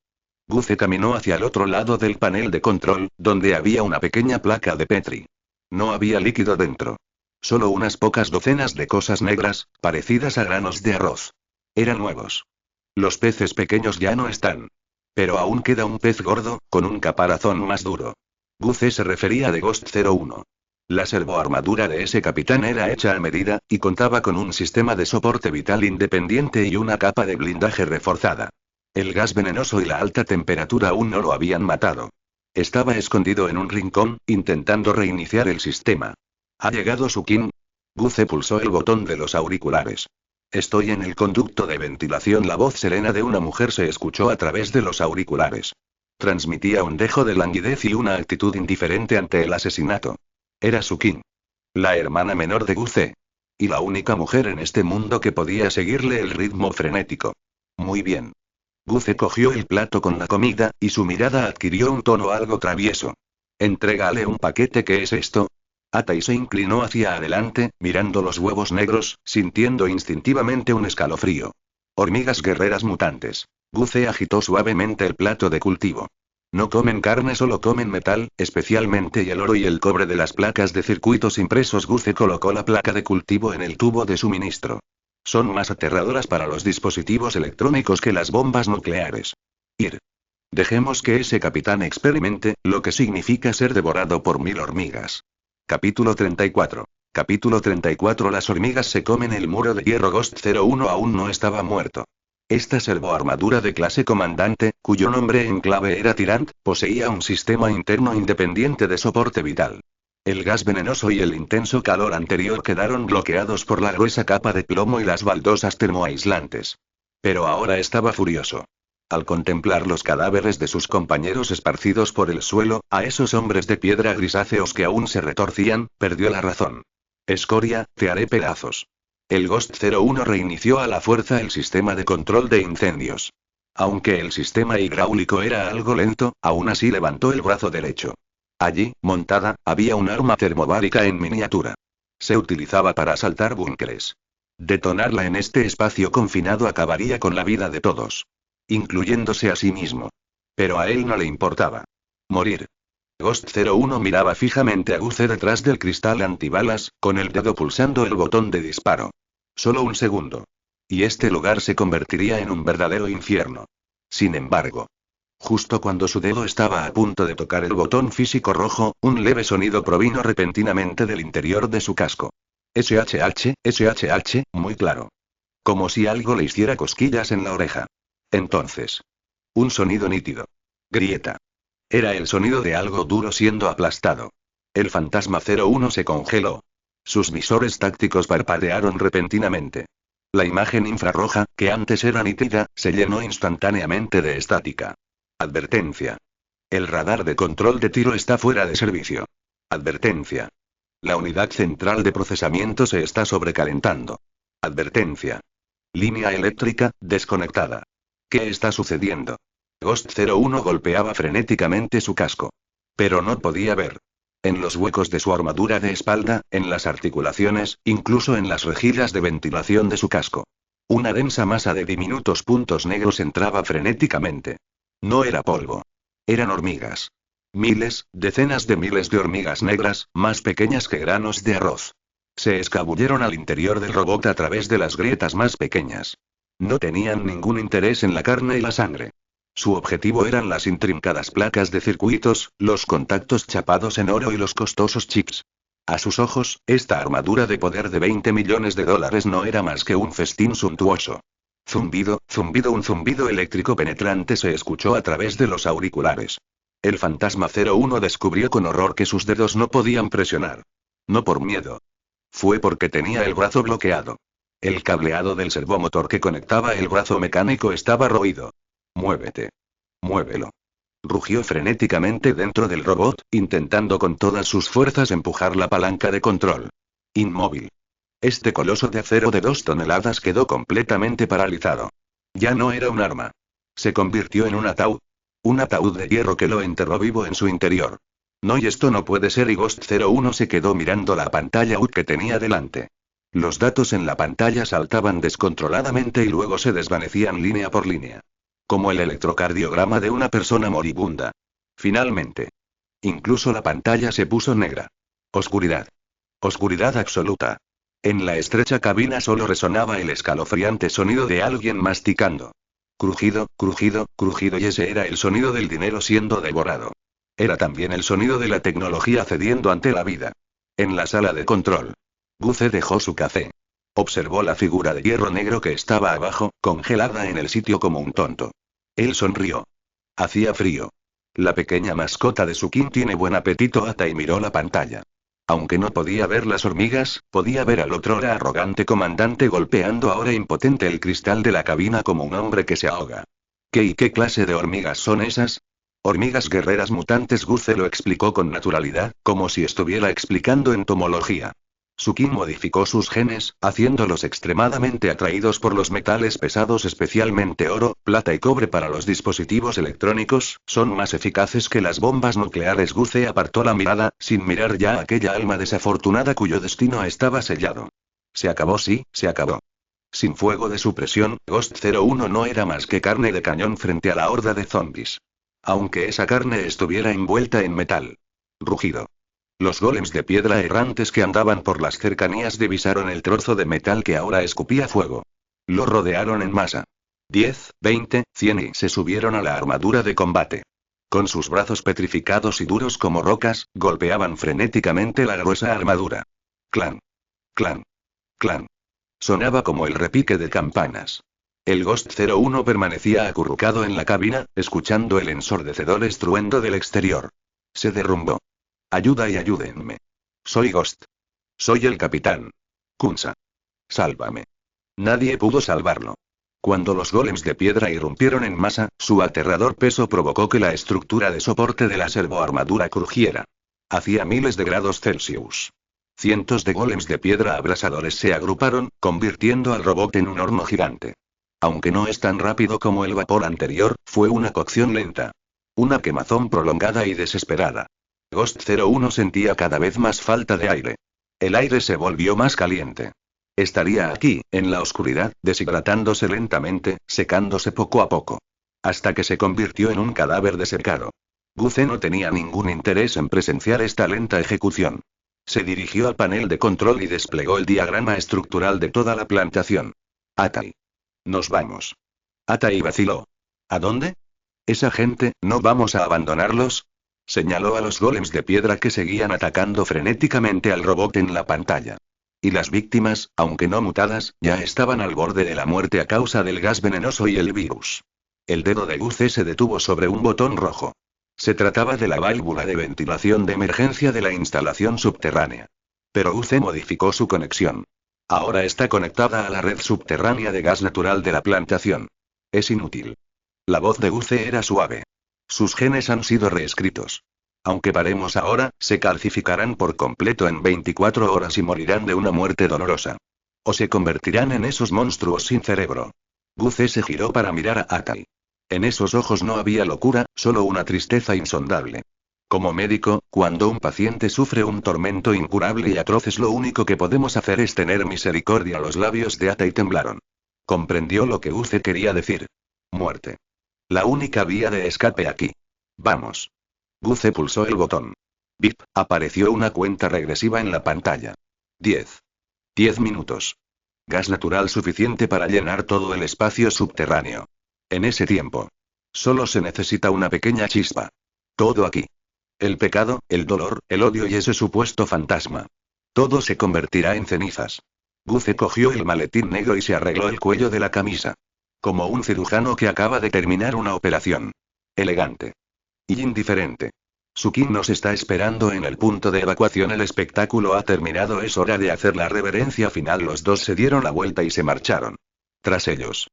Guce caminó hacia el otro lado del panel de control, donde había una pequeña placa de Petri. No había líquido dentro. Solo unas pocas docenas de cosas negras, parecidas a granos de arroz. Eran nuevos. Los peces pequeños ya no están. Pero aún queda un pez gordo, con un caparazón más duro. Guce se refería a The Ghost 01. La servoarmadura de ese capitán era hecha a medida, y contaba con un sistema de soporte vital independiente y una capa de blindaje reforzada. El gas venenoso y la alta temperatura aún no lo habían matado. Estaba escondido en un rincón, intentando reiniciar el sistema. ¿Ha llegado Sukin? Guce pulsó el botón de los auriculares. Estoy en el conducto de ventilación. La voz serena de una mujer se escuchó a través de los auriculares. Transmitía un dejo de languidez y una actitud indiferente ante el asesinato. Era Sukin. La hermana menor de Guce. Y la única mujer en este mundo que podía seguirle el ritmo frenético. Muy bien. Guce cogió el plato con la comida, y su mirada adquirió un tono algo travieso. Entrégale un paquete. ¿Qué es esto? Atai se inclinó hacia adelante, mirando los huevos negros, sintiendo instintivamente un escalofrío. Hormigas guerreras mutantes. Guce agitó suavemente el plato de cultivo. No comen carne, solo comen metal, especialmente el oro y el cobre de las placas de circuitos impresos. Guce colocó la placa de cultivo en el tubo de suministro. Son más aterradoras para los dispositivos electrónicos que las bombas nucleares. Dejemos que ese capitán experimente, lo que significa ser devorado por 1000 hormigas. Capítulo 34. Capítulo 34. Las hormigas se comen el muro de hierro. Ghost 01 aún no estaba muerto. Esta servoarmadura de clase comandante, cuyo nombre en clave era Tyrant, poseía un sistema interno independiente de soporte vital. El gas venenoso y el intenso calor anterior quedaron bloqueados por la gruesa capa de plomo y las baldosas termoaislantes. Pero ahora estaba furioso. Al contemplar los cadáveres de sus compañeros esparcidos por el suelo, a esos hombres de piedra grisáceos que aún se retorcían, perdió la razón. Escoria, te haré pedazos. El Ghost 01 reinició a la fuerza el sistema de control de incendios. Aunque el sistema hidráulico era algo lento, aún así levantó el brazo derecho. Allí, montada, había un arma termobárica en miniatura. Se utilizaba para asaltar búnkeres. Detonarla en este espacio confinado acabaría con la vida de todos. Incluyéndose a sí mismo. Pero a él no le importaba. Morir. Ghost 01 miraba fijamente a Guce detrás del cristal antibalas, con el dedo pulsando el botón de disparo. Solo un segundo. Y este lugar se convertiría en un verdadero infierno. Sin embargo, justo cuando su dedo estaba a punto de tocar el botón físico rojo, un leve sonido provino repentinamente del interior de su casco. SHH, muy claro. Como si algo le hiciera cosquillas en la oreja. Entonces. Un sonido nítido. Grieta. Era el sonido de algo duro siendo aplastado. El fantasma 01 se congeló. Sus visores tácticos parpadearon repentinamente. La imagen infrarroja, que antes era nítida, se llenó instantáneamente de estática. Advertencia. El radar de control de tiro está fuera de servicio. Advertencia. La unidad central de procesamiento se está sobrecalentando. Advertencia. Línea eléctrica, desconectada. ¿Qué está sucediendo? Ghost 01 golpeaba frenéticamente su casco. Pero no podía ver. En los huecos de su armadura de espalda, en las articulaciones, incluso en las rejillas de ventilación de su casco. Una densa masa de diminutos puntos negros entraba frenéticamente. No era polvo. Eran hormigas. Miles, decenas de miles de hormigas negras, más pequeñas que granos de arroz. Se escabulleron al interior del robot a través de las grietas más pequeñas. No tenían ningún interés en la carne y la sangre. Su objetivo eran las intrincadas placas de circuitos, los contactos chapados en oro y los costosos chips. A sus ojos, esta armadura de poder de $20 millones no era más que un festín suntuoso. Zumbido, un zumbido eléctrico penetrante se escuchó a través de los auriculares. El fantasma 01 descubrió con horror que sus dedos no podían presionar. No por miedo. Fue porque tenía el brazo bloqueado. El cableado del servomotor que conectaba el brazo mecánico estaba roído. Muévete. Muévelo. Rugió frenéticamente dentro del robot, intentando con todas sus fuerzas empujar la palanca de control. Inmóvil. Este coloso de acero de 2 toneladas quedó completamente paralizado. Ya no era un arma. Se convirtió en un ataúd. Un ataúd de hierro que lo enterró vivo en su interior. No, y esto no puede ser, y Ghost 01 se quedó mirando la pantalla UD que tenía delante. Los datos en la pantalla saltaban descontroladamente y luego se desvanecían línea por línea. Como el electrocardiograma de una persona moribunda. Finalmente. Incluso la pantalla se puso negra. Oscuridad. Oscuridad absoluta. En la estrecha cabina solo resonaba el escalofriante sonido de alguien masticando. Crujido, crujido, crujido, y ese era el sonido del dinero siendo devorado. Era también el sonido de la tecnología cediendo ante la vida. En la sala de control. Guce dejó su café. Observó la figura de hierro negro que estaba abajo, congelada en el sitio como un tonto. Él sonrió. Hacía frío. La pequeña mascota de Sukin tiene buen apetito, ata, y miró la pantalla. Aunque no podía ver las hormigas, podía ver al otrora arrogante comandante golpeando ahora impotente el cristal de la cabina como un hombre que se ahoga. ¿Qué y qué clase de hormigas son esas? Hormigas guerreras mutantes, Guce lo explicó con naturalidad, como si estuviera explicando entomología. Sukin modificó sus genes, haciéndolos extremadamente atraídos por los metales pesados, especialmente oro, plata y cobre para los dispositivos electrónicos, son más eficaces que las bombas nucleares. Guce apartó la mirada, sin mirar ya a aquella alma desafortunada cuyo destino estaba sellado. Se acabó, sí, se acabó. Sin fuego de supresión, Ghost 01 no era más que carne de cañón frente a la horda de zombies. Aunque esa carne estuviera envuelta en metal. Rugido. Los golems de piedra errantes que andaban por las cercanías divisaron el trozo de metal que ahora escupía fuego. Lo rodearon en masa. 10, 20, 100 y se subieron a la armadura de combate. Con sus brazos petrificados y duros como rocas, golpeaban frenéticamente la gruesa armadura. Clan. Clan. Clan. Sonaba como el repique de campanas. El Ghost 01 permanecía acurrucado en la cabina, escuchando el ensordecedor estruendo del exterior. Se derrumbó. Ayuda y ayúdenme. Soy Ghost. Soy el capitán. Kunsa. Sálvame. Nadie pudo salvarlo. Cuando los golems de piedra irrumpieron en masa, su aterrador peso provocó que la estructura de soporte de la servoarmadura crujiera. Hacía miles de grados Celsius. Cientos de golems de piedra abrasadores se agruparon, convirtiendo al robot en un horno gigante. Aunque no es tan rápido como el vapor anterior, fue una cocción lenta. Una quemazón prolongada y desesperada. Ghost 01 sentía cada vez más falta de aire. El aire se volvió más caliente. Estaría aquí, en la oscuridad, deshidratándose lentamente, secándose poco a poco. Hasta que se convirtió en un cadáver desecado. Guce no tenía ningún interés en presenciar esta lenta ejecución. Se dirigió al panel de control y desplegó el diagrama estructural de toda la plantación. Atai. Nos vamos. Atai vaciló. ¿A dónde? Esa gente, ¿no vamos a abandonarlos? Señaló a los golems de piedra que seguían atacando frenéticamente al robot en la pantalla. Y las víctimas, aunque no mutadas, ya estaban al borde de la muerte a causa del gas venenoso y el virus. El dedo de Guce se detuvo sobre un botón rojo. Se trataba de la válvula de ventilación de emergencia de la instalación subterránea. Pero Guce modificó su conexión. Ahora está conectada a la red subterránea de gas natural de la plantación. Es inútil. La voz de Guce era suave. Sus genes han sido reescritos. Aunque paremos ahora, se calcificarán por completo en 24 horas y morirán de una muerte dolorosa. O se convertirán en esos monstruos sin cerebro. Guce se giró para mirar a Atai. En esos ojos no había locura, solo una tristeza insondable. Como médico, cuando un paciente sufre un tormento incurable y atroces, lo único que podemos hacer es tener misericordia. Los labios de Atai temblaron. Comprendió lo que Guce quería decir. Muerte. La única vía de escape aquí. Vamos. Guce pulsó el botón. Bip, apareció una cuenta regresiva en la pantalla. 10. 10 minutos. Gas natural suficiente para llenar todo el espacio subterráneo. En ese tiempo. Solo se necesita una pequeña chispa. Todo aquí. El pecado, el dolor, el odio y ese supuesto fantasma. Todo se convertirá en cenizas. Guce cogió el maletín negro y se arregló el cuello de la camisa. Como un cirujano que acaba de terminar una operación. Elegante. Y indiferente. Sukin nos está esperando en el punto de evacuación. El espectáculo ha terminado, es hora de hacer la reverencia final. Los dos se dieron la vuelta y se marcharon. Tras ellos.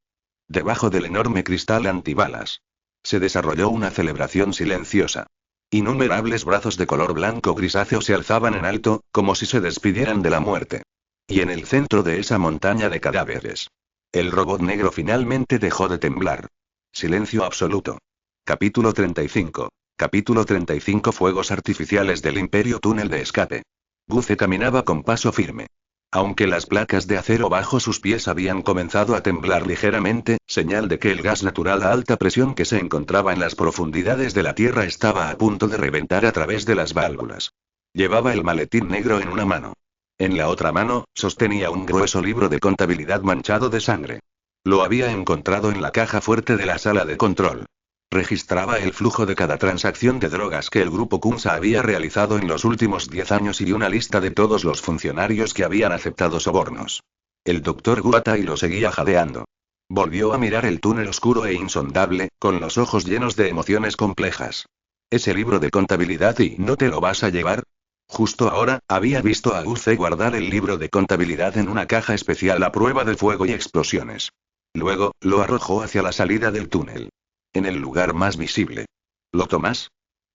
Debajo del enorme cristal antibalas. Se desarrolló una celebración silenciosa. Innumerables brazos de color blanco grisáceo se alzaban en alto, como si se despidieran de la muerte. Y en el centro de esa montaña de cadáveres. El robot negro finalmente dejó de temblar. Silencio absoluto. Capítulo 35. Capítulo 35. Fuegos artificiales del Imperio. Túnel de escape. Guce caminaba con paso firme. Aunque las placas de acero bajo sus pies habían comenzado a temblar ligeramente, señal de que el gas natural a alta presión que se encontraba en las profundidades de la Tierra estaba a punto de reventar a través de las válvulas. Llevaba el maletín negro en una mano. En la otra mano, sostenía un grueso libro de contabilidad manchado de sangre. Lo había encontrado en la caja fuerte de la sala de control. Registraba el flujo de cada transacción de drogas que el grupo Kunsa había realizado en los últimos 10 años y una lista de todos los funcionarios que habían aceptado sobornos. El Dr. Guatai lo seguía jadeando. Volvió a mirar el túnel oscuro e insondable, con los ojos llenos de emociones complejas. ¿Ese libro de contabilidad y no te lo vas a llevar? Justo ahora, había visto a Guce guardar el libro de contabilidad en una caja especial a prueba de fuego y explosiones. Luego, lo arrojó hacia la salida del túnel. En el lugar más visible. ¿Lo tomas?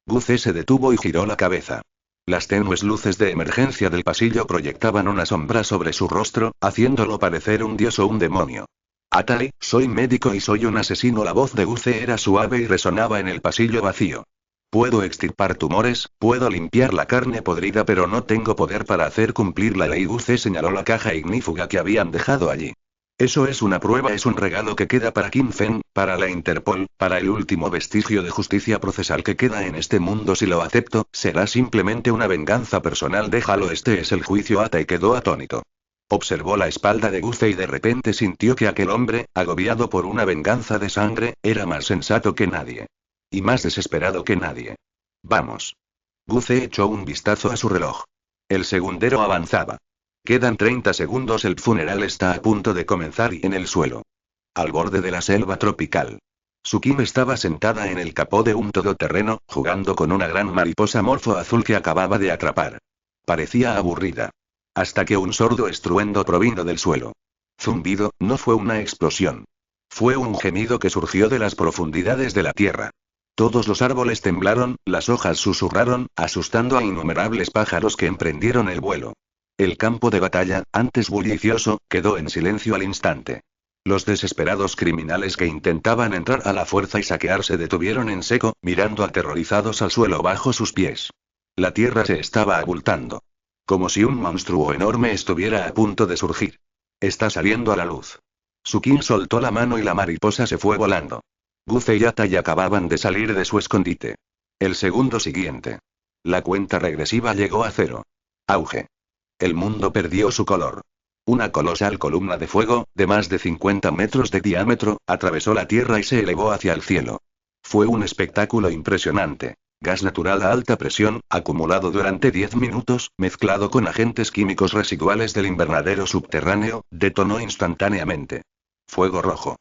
Guce se detuvo y giró la cabeza. Las tenues luces de emergencia del pasillo proyectaban una sombra sobre su rostro, haciéndolo parecer un dios o un demonio. Atai, soy médico y soy un asesino. La voz de Guce era suave y resonaba en el pasillo vacío. Puedo extirpar tumores, puedo limpiar la carne podrida, pero no tengo poder para hacer cumplir la ley. Guce señaló la caja ignífuga que habían dejado allí. Eso es una prueba, es un regalo que queda para Kim Fen, para la Interpol, para el último vestigio de justicia procesal que queda en este mundo. Si lo acepto, será simplemente una venganza personal. Déjalo, este es el juicio. Atai quedó atónito. Observó la espalda de Guce y de repente sintió que aquel hombre, agobiado por una venganza de sangre, era más sensato que nadie. Y más desesperado que nadie. Vamos. Guce echó un vistazo a su reloj. El segundero avanzaba. Quedan 30 segundos, el funeral está a punto de comenzar y en el suelo. al borde de la selva tropical. Sukim estaba sentada en el capó de un todoterreno, jugando con una gran mariposa morfo azul que acababa de atrapar. Parecía aburrida. Hasta que un sordo estruendo provino del suelo. Zumbido, no fue una explosión. Fue un gemido que surgió de las profundidades de la tierra. Todos los árboles temblaron, las hojas susurraron, asustando a innumerables pájaros que emprendieron el vuelo. El campo de batalla, antes bullicioso, quedó en silencio al instante. Los desesperados criminales que intentaban entrar a la fuerza y saquear se detuvieron en seco, mirando aterrorizados al suelo bajo sus pies. La tierra se estaba abultando. Como si un monstruo enorme estuviera a punto de surgir. Está saliendo a la luz. Sukim soltó la mano y la mariposa se fue volando. Guze y Atai acababan de salir de su escondite. El segundo siguiente. La cuenta regresiva llegó a 0. Auge. El mundo perdió su color. Una colosal columna de fuego, de más de 50 metros de diámetro, atravesó la tierra y se elevó hacia el cielo. Fue un espectáculo impresionante. Gas natural a alta presión, acumulado durante 10 minutos, mezclado con agentes químicos residuales del invernadero subterráneo, detonó instantáneamente. Fuego rojo.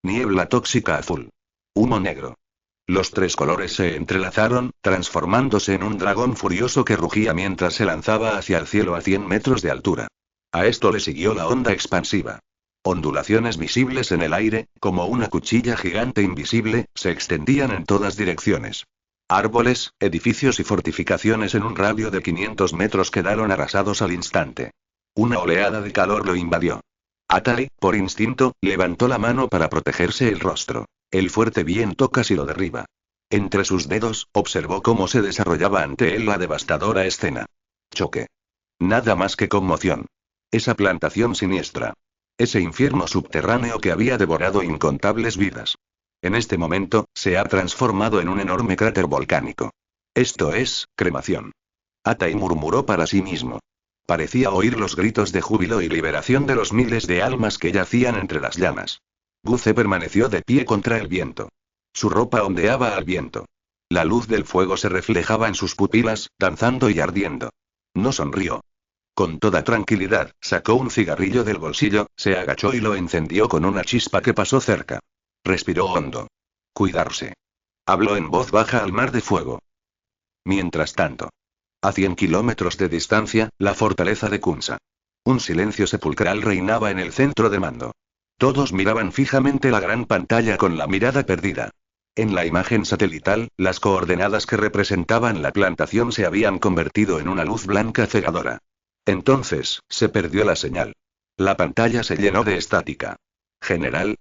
Niebla tóxica azul. Humo negro. Los tres colores se entrelazaron, transformándose en un dragón furioso que rugía mientras se lanzaba hacia el cielo a 100 metros de altura. A esto le siguió la onda expansiva. Ondulaciones visibles en el aire, como una cuchilla gigante invisible, se extendían en todas direcciones. Árboles, edificios y fortificaciones en un radio de 500 metros quedaron arrasados al instante. Una oleada de calor lo invadió. Atai, por instinto, levantó la mano para protegerse el rostro. El fuerte viento casi lo derriba. Entre sus dedos, observó cómo se desarrollaba ante él la devastadora escena. Choque. Nada más que conmoción. Esa plantación siniestra. Ese infierno subterráneo que había devorado incontables vidas. En este momento, se ha transformado en un enorme cráter volcánico. Esto es, cremación. Atai murmuró para sí mismo. Parecía oír los gritos de júbilo y liberación de los miles de almas que yacían entre las llamas. Guze permaneció de pie contra el viento. Su ropa ondeaba al viento. La luz del fuego se reflejaba en sus pupilas, danzando y ardiendo. No sonrió. Con toda tranquilidad, sacó un cigarrillo del bolsillo, se agachó y lo encendió con una chispa que pasó cerca. Respiró hondo. Cuidarse. Habló en voz baja al mar de fuego. Mientras tanto. A 100 kilómetros de distancia, la fortaleza de Kunsa. Un silencio sepulcral reinaba en el centro de mando. Todos miraban fijamente la gran pantalla con la mirada perdida. En la imagen satelital, las coordenadas que representaban la plantación se habían convertido en una luz blanca cegadora. Entonces, se perdió la señal. La pantalla se llenó de estática. General,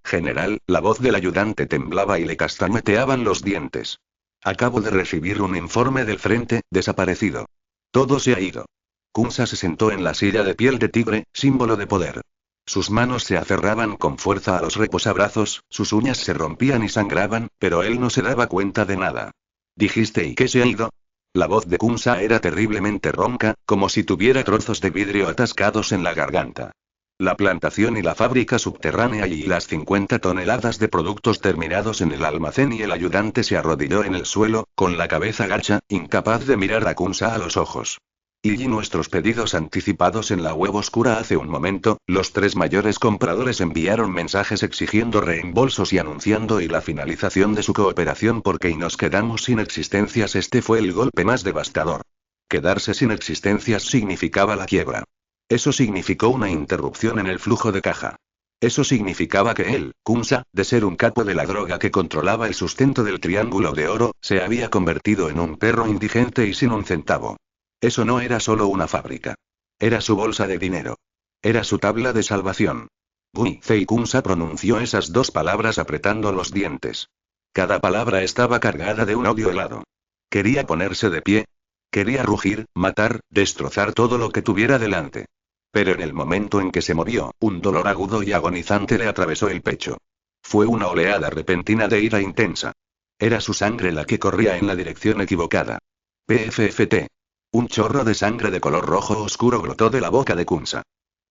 la voz del ayudante temblaba y le castañeteaban los dientes. Acabo de recibir un informe del frente, desaparecido. Todo se ha ido. Kunsa se sentó en la silla de piel de tigre, símbolo de poder. Sus manos se aferraban con fuerza a los reposabrazos, sus uñas se rompían y sangraban, pero él no se daba cuenta de nada. ¿Dijiste y qué se ha ido? La voz de Kunsa era terriblemente ronca, como si tuviera trozos de vidrio atascados en la garganta. La plantación y la fábrica subterránea y las 50 toneladas de productos terminados en el almacén, y el ayudante se arrodilló en el suelo, con la cabeza gacha, incapaz de mirar a Kunsa a los ojos. Y nuestros pedidos anticipados en la web oscura hace un momento, los 3 mayores compradores enviaron mensajes exigiendo reembolsos y anunciando la finalización de su cooperación porque nos quedamos sin existencias. Este fue el golpe más devastador. Quedarse sin existencias significaba la quiebra. Eso significó una interrupción en el flujo de caja. Eso significaba que él, Kunsa, de ser un capo de la droga que controlaba el sustento del Triángulo de Oro, se había convertido en un perro indigente y sin un centavo. Eso no era solo una fábrica. Era su bolsa de dinero. Era su tabla de salvación. Guizei Kunsa pronunció esas 2 palabras apretando los dientes. Cada palabra estaba cargada de un odio helado. Quería ponerse de pie. Quería rugir, matar, destrozar todo lo que tuviera delante. Pero en el momento en que se movió, un dolor agudo y agonizante le atravesó el pecho. Fue una oleada repentina de ira intensa. Era su sangre la que corría en la dirección equivocada. PFFT. Un chorro de sangre de color rojo oscuro brotó de la boca de Kunsa.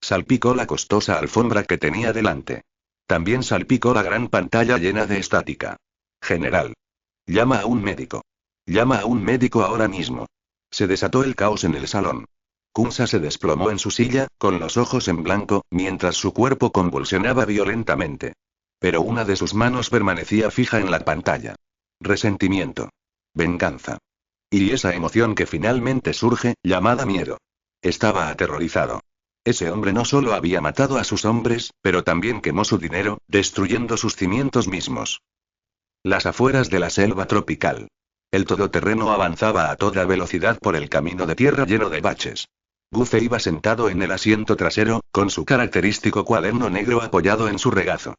Salpicó la costosa alfombra que tenía delante. También salpicó la gran pantalla llena de estática. General. Llama a un médico. Llama a un médico ahora mismo. Se desató el caos en el salón. Kunsa se desplomó en su silla, con los ojos en blanco, mientras su cuerpo convulsionaba violentamente. Pero una de sus manos permanecía fija en la pantalla. Resentimiento. Venganza. Y esa emoción que finalmente surge, llamada miedo. Estaba aterrorizado. Ese hombre no solo había matado a sus hombres, pero también quemó su dinero, destruyendo sus cimientos mismos. Las afueras de la selva tropical. El todoterreno avanzaba a toda velocidad por el camino de tierra lleno de baches. Guce iba sentado en el asiento trasero, con su característico cuaderno negro apoyado en su regazo.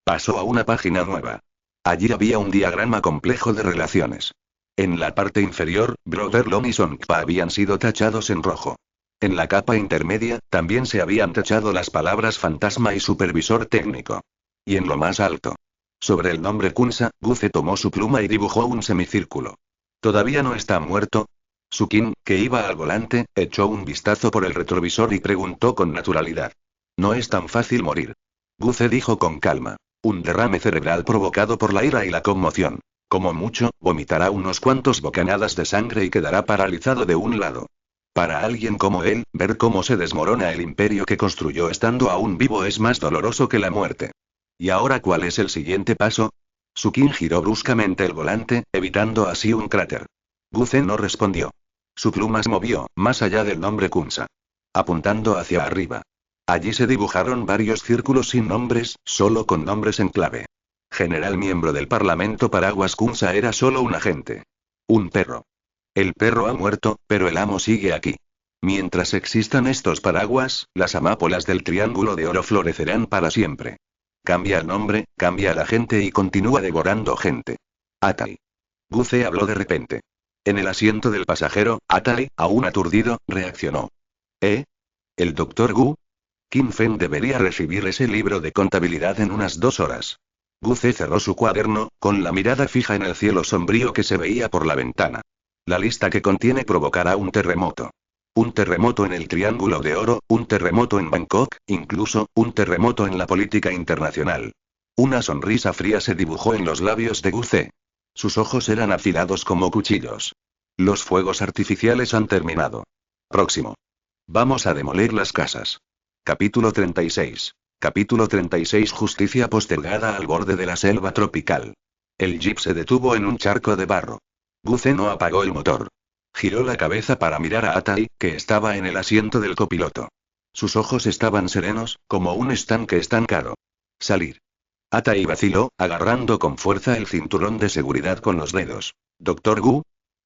Pasó a una página nueva. Allí había un diagrama complejo de relaciones. En la parte inferior, Brotherlon y Songpa habían sido tachados en rojo. En la capa intermedia, también se habían tachado las palabras fantasma y supervisor técnico. Y en lo más alto, sobre el nombre Kunsa, Guce tomó su pluma y dibujó un semicírculo. ¿Todavía no está muerto? Sukin, que iba al volante, echó un vistazo por el retrovisor y preguntó con naturalidad. No es tan fácil morir. Guce dijo con calma. Un derrame cerebral provocado por la ira y la conmoción. Como mucho, vomitará unos cuantos bocanadas de sangre y quedará paralizado de un lado. Para alguien como él, ver cómo se desmorona el imperio que construyó estando aún vivo es más doloroso que la muerte. ¿Y ahora cuál es el siguiente paso? Sukin giró bruscamente el volante, evitando así un cráter. Guce no respondió. Su pluma se movió, más allá del nombre Kunsa. Apuntando hacia arriba. Allí se dibujaron varios círculos sin nombres, solo con nombres en clave. General miembro del Parlamento Paraguas Kunsa era solo un agente. Un perro. El perro ha muerto, pero el amo sigue aquí. Mientras existan estos paraguas, las amápolas del Triángulo de Oro florecerán para siempre. Cambia el nombre, cambia la gente y continúa devorando gente. Atai. Guce habló de repente. En el asiento del pasajero, Atai, aún aturdido, reaccionó. ¿Eh? ¿El Dr. Gu? Qin Feng debería recibir ese libro de contabilidad en unas 2 horas. Guce cerró su cuaderno, con la mirada fija en el cielo sombrío que se veía por la ventana. La lista que contiene provocará un terremoto. Un terremoto en el Triángulo de Oro, un terremoto en Bangkok, incluso, un terremoto en la política internacional. Una sonrisa fría se dibujó en los labios de Guce. Sus ojos eran afilados como cuchillos. Los fuegos artificiales han terminado. Próximo. Vamos a demoler las casas. Capítulo 36. Capítulo 36. Justicia postergada al borde de la selva tropical. El jeep se detuvo en un charco de barro. Guce no apagó el motor. Giró la cabeza para mirar a Atai, que estaba en el asiento del copiloto. Sus ojos estaban serenos, como un estanque estancado. Salir. Atai vaciló, agarrando con fuerza el cinturón de seguridad con los dedos. ¿Dr. Gu?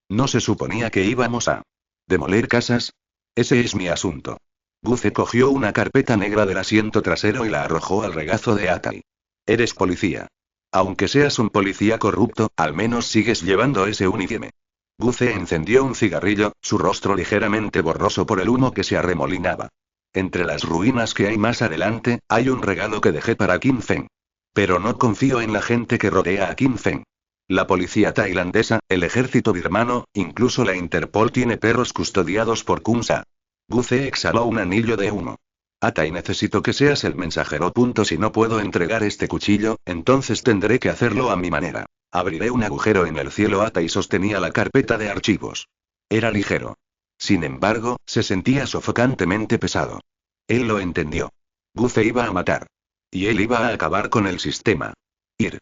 ¿No se suponía que íbamos a demoler casas? Ese es mi asunto. Guce cogió una carpeta negra del asiento trasero y la arrojó al regazo de Atai. Eres policía. Aunque seas un policía corrupto, al menos sigues llevando ese uniforme. Guce encendió un cigarrillo, su rostro ligeramente borroso por el humo que se arremolinaba. Entre las ruinas que hay más adelante, hay un regalo que dejé para Qin Feng. Pero no confío en la gente que rodea a Qin Feng. La policía tailandesa, el ejército birmano, incluso la Interpol tiene perros custodiados por Kunsa. Guce exhaló un anillo de humo. Atai, necesito que seas el mensajero. Si no puedo entregar este cuchillo, entonces tendré que hacerlo a mi manera. Abriré un agujero en el cielo. Atai sostenía la carpeta de archivos. Era ligero. Sin embargo, se sentía sofocantemente pesado. Él lo entendió. Guce iba a matar. Y él iba a acabar con el sistema. Ir.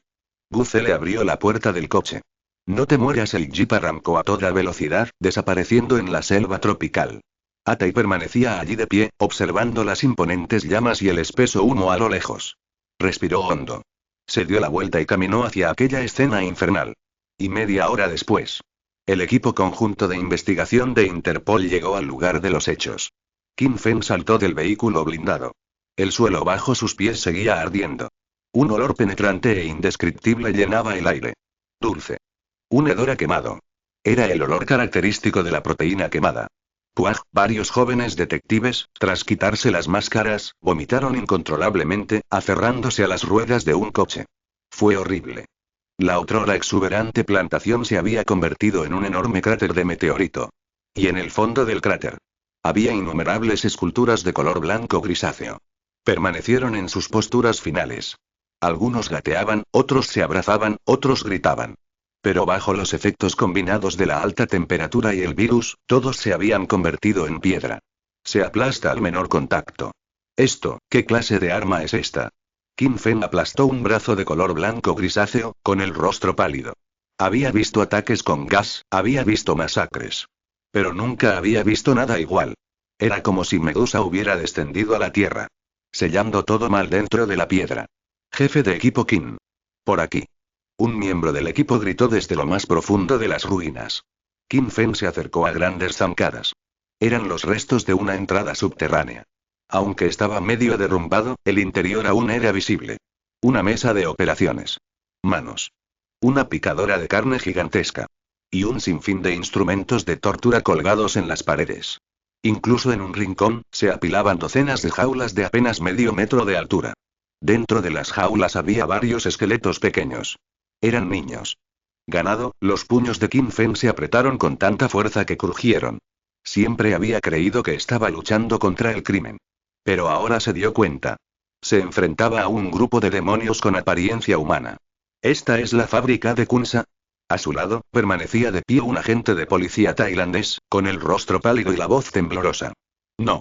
Guce le abrió la puerta del coche. No te mueras. El jeep arrancó a toda velocidad, desapareciendo en la selva tropical. Atai permanecía allí de pie, observando las imponentes llamas y el espeso humo a lo lejos. Respiró hondo. Se dio la vuelta y caminó hacia aquella escena infernal. Y media hora después, el equipo conjunto de investigación de Interpol llegó al lugar de los hechos. Qin Feng saltó del vehículo blindado. El suelo bajo sus pies seguía ardiendo. Un olor penetrante e indescriptible llenaba el aire. Dulce. Un hedor a quemado. Era el olor característico de la proteína quemada. Varios jóvenes detectives, tras quitarse las máscaras, vomitaron incontrolablemente, aferrándose a las ruedas de un coche. Fue horrible. La otrora exuberante plantación se había convertido en un enorme cráter de meteorito. Y en el fondo del cráter había innumerables esculturas de color blanco grisáceo. Permanecieron en sus posturas finales. Algunos gateaban, otros se abrazaban, otros gritaban. Pero bajo los efectos combinados de la alta temperatura y el virus, todos se habían convertido en piedra. Se aplasta al menor contacto. ¿Esto, qué clase de arma es esta? Qin Feng aplastó un brazo de color blanco grisáceo, con el rostro pálido. Había visto ataques con gas, había visto masacres. Pero nunca había visto nada igual. Era como si Medusa hubiera descendido a la tierra, sellando todo mal dentro de la piedra. Jefe de equipo Qin. Por aquí. Un miembro del equipo gritó desde lo más profundo de las ruinas. Qin Feng se acercó a grandes zancadas. Eran los restos de una entrada subterránea. Aunque estaba medio derrumbado, el interior aún era visible. Una mesa de operaciones. Manos. Una picadora de carne gigantesca. Y un sinfín de instrumentos de tortura colgados en las paredes. Incluso en un rincón, se apilaban docenas de jaulas de apenas medio metro de altura. Dentro de las jaulas había varios esqueletos pequeños. Eran niños. Ganado, los puños de Qin Feng se apretaron con tanta fuerza que crujieron. Siempre había creído que estaba luchando contra el crimen. Pero ahora se dio cuenta. Se enfrentaba a un grupo de demonios con apariencia humana. ¿Esta es la fábrica de Kunsa? A su lado, permanecía de pie un agente de policía tailandés, con el rostro pálido y la voz temblorosa. No.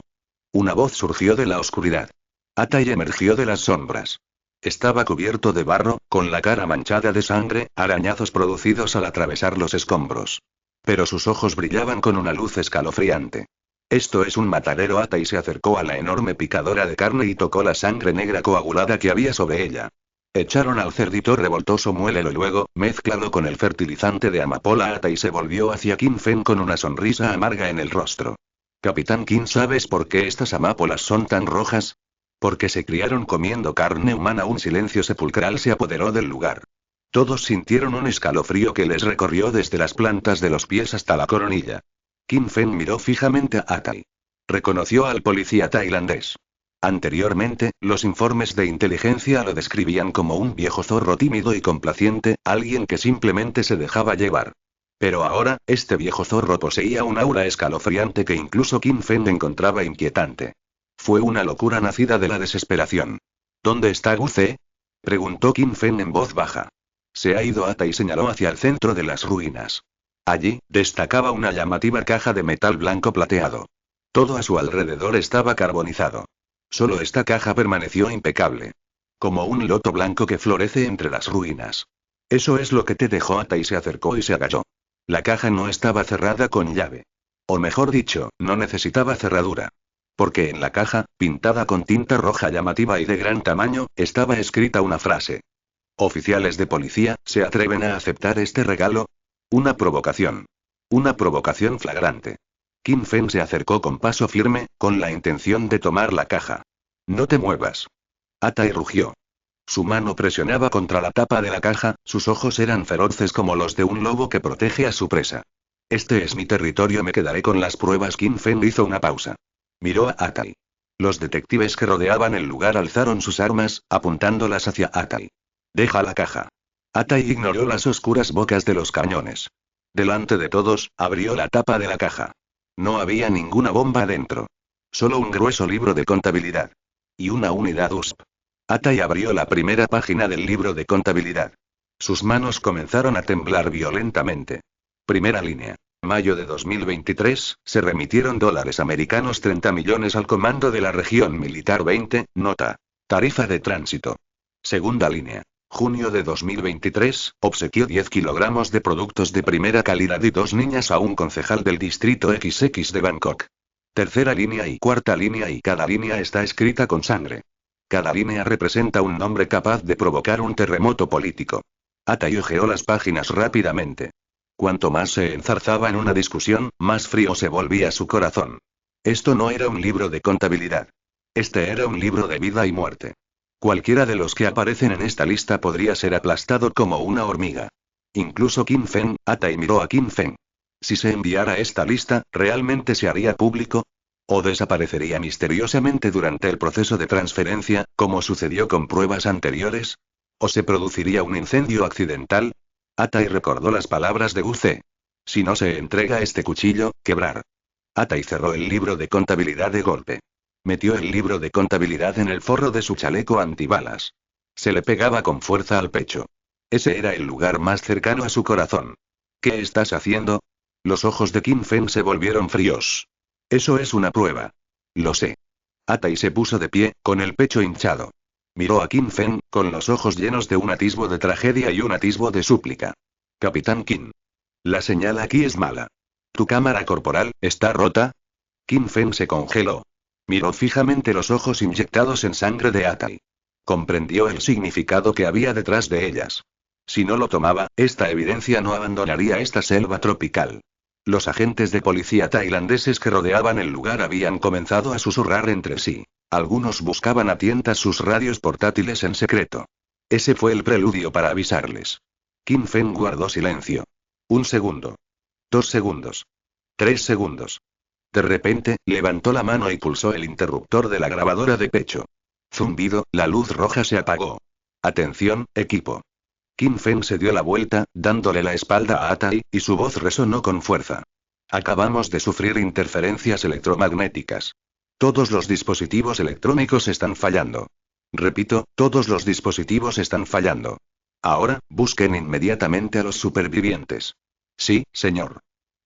Una voz surgió de la oscuridad. Atai emergió de las sombras. Estaba cubierto de barro, con la cara manchada de sangre, arañazos producidos al atravesar los escombros. Pero sus ojos brillaban con una luz escalofriante. Esto es un matadero. Atai se acercó a la enorme picadora de carne y tocó la sangre negra coagulada que había sobre ella. Echaron al cerdito revoltoso muélelo luego, mezclado con el fertilizante de amapola. Atai se volvió hacia Qin Feng con una sonrisa amarga en el rostro. Capitán Qin, ¿sabes por qué estas amapolas son tan rojas? Porque se criaron comiendo carne humana. Un silencio sepulcral se apoderó del lugar. Todos sintieron un escalofrío que les recorrió desde las plantas de los pies hasta la coronilla. Qin Feng miró fijamente a Atai. Reconoció al policía tailandés. Anteriormente, los informes de inteligencia lo describían como un viejo zorro tímido y complaciente, alguien que simplemente se dejaba llevar. Pero ahora, este viejo zorro poseía un aura escalofriante que incluso Qin Feng encontraba inquietante. Fue una locura nacida de la desesperación. ¿Dónde está Guce? Preguntó Qin Feng en voz baja. Se ha ido. Atai señaló hacia el centro de las ruinas. Allí, destacaba una llamativa caja de metal blanco plateado. Todo a su alrededor estaba carbonizado. Solo esta caja permaneció impecable. Como un loto blanco que florece entre las ruinas. Eso es lo que te dejó. Atai se acercó y se agachó. La caja no estaba cerrada con llave. O mejor dicho, no necesitaba cerradura. Porque en la caja, pintada con tinta roja llamativa y de gran tamaño, estaba escrita una frase. Oficiales de policía, ¿se atreven a aceptar este regalo? Una provocación. Una provocación flagrante. Qin Feng se acercó con paso firme, con la intención de tomar la caja. No te muevas. Atai rugió. Su mano presionaba contra la tapa de la caja, sus ojos eran feroces como los de un lobo que protege a su presa. Este es mi territorio, me quedaré con las pruebas. Qin Feng hizo una pausa. Miró a Atai. Los detectives que rodeaban el lugar alzaron sus armas, apuntándolas hacia Atai. Deja la caja. Atai ignoró las oscuras bocas de los cañones. Delante de todos, abrió la tapa de la caja. No había ninguna bomba dentro. Solo un grueso libro de contabilidad. Y una unidad USP. Atai abrió la primera página del libro de contabilidad. Sus manos comenzaron a temblar violentamente. Primera línea. Mayo de 2023, se remitieron dólares americanos 30 millones al comando de la región militar 20, nota. Tarifa de tránsito. Segunda línea. Junio de 2023, obsequió 10 kilogramos de productos de primera calidad y 2 niñas a un concejal del distrito XX de Bangkok. Tercera línea y cuarta línea, y cada línea está escrita con sangre. Cada línea representa un nombre capaz de provocar un terremoto político. Atai hojeó las páginas rápidamente. Cuanto más se enzarzaba en una discusión, más frío se volvía su corazón. Esto no era un libro de contabilidad. Este era un libro de vida y muerte. Cualquiera de los que aparecen en esta lista podría ser aplastado como una hormiga. Incluso Qin Feng. Atai miró a Qin Feng. Si se enviara esta lista, ¿realmente se haría público? ¿O desaparecería misteriosamente durante el proceso de transferencia, como sucedió con pruebas anteriores? ¿O se produciría un incendio accidental? Atai recordó las palabras de Guce. Si no se entrega este cuchillo, quebrar. Atai cerró el libro de contabilidad de golpe. Metió el libro de contabilidad en el forro de su chaleco antibalas. Se le pegaba con fuerza al pecho. Ese era el lugar más cercano a su corazón. ¿Qué estás haciendo? Los ojos de Qin Feng se volvieron fríos. Eso es una prueba. Lo sé. Atai se puso de pie, con el pecho hinchado. Miró a Qin Feng, con los ojos llenos de un atisbo de tragedia y un atisbo de súplica. Capitán Qin. La señal aquí es mala. ¿Tu cámara corporal está rota? Qin Feng se congeló. Miró fijamente los ojos inyectados en sangre de Atai. Comprendió el significado que había detrás de ellas. Si no lo tomaba, esta evidencia no abandonaría esta selva tropical. Los agentes de policía tailandeses que rodeaban el lugar habían comenzado a susurrar entre sí. Algunos buscaban a tientas sus radios portátiles en secreto. Ese fue el preludio para avisarles. Qin Feng guardó silencio. 1 segundo. 2 segundos. 3 segundos. De repente, levantó la mano y pulsó el interruptor de la grabadora de pecho. Zumbido, la luz roja se apagó. Atención, equipo. Qin Feng se dio la vuelta, dándole la espalda a Atai, y su voz resonó con fuerza. Acabamos de sufrir interferencias electromagnéticas. Todos los dispositivos electrónicos están fallando. Repito, todos los dispositivos están fallando. Ahora, busquen inmediatamente a los supervivientes. Sí, señor.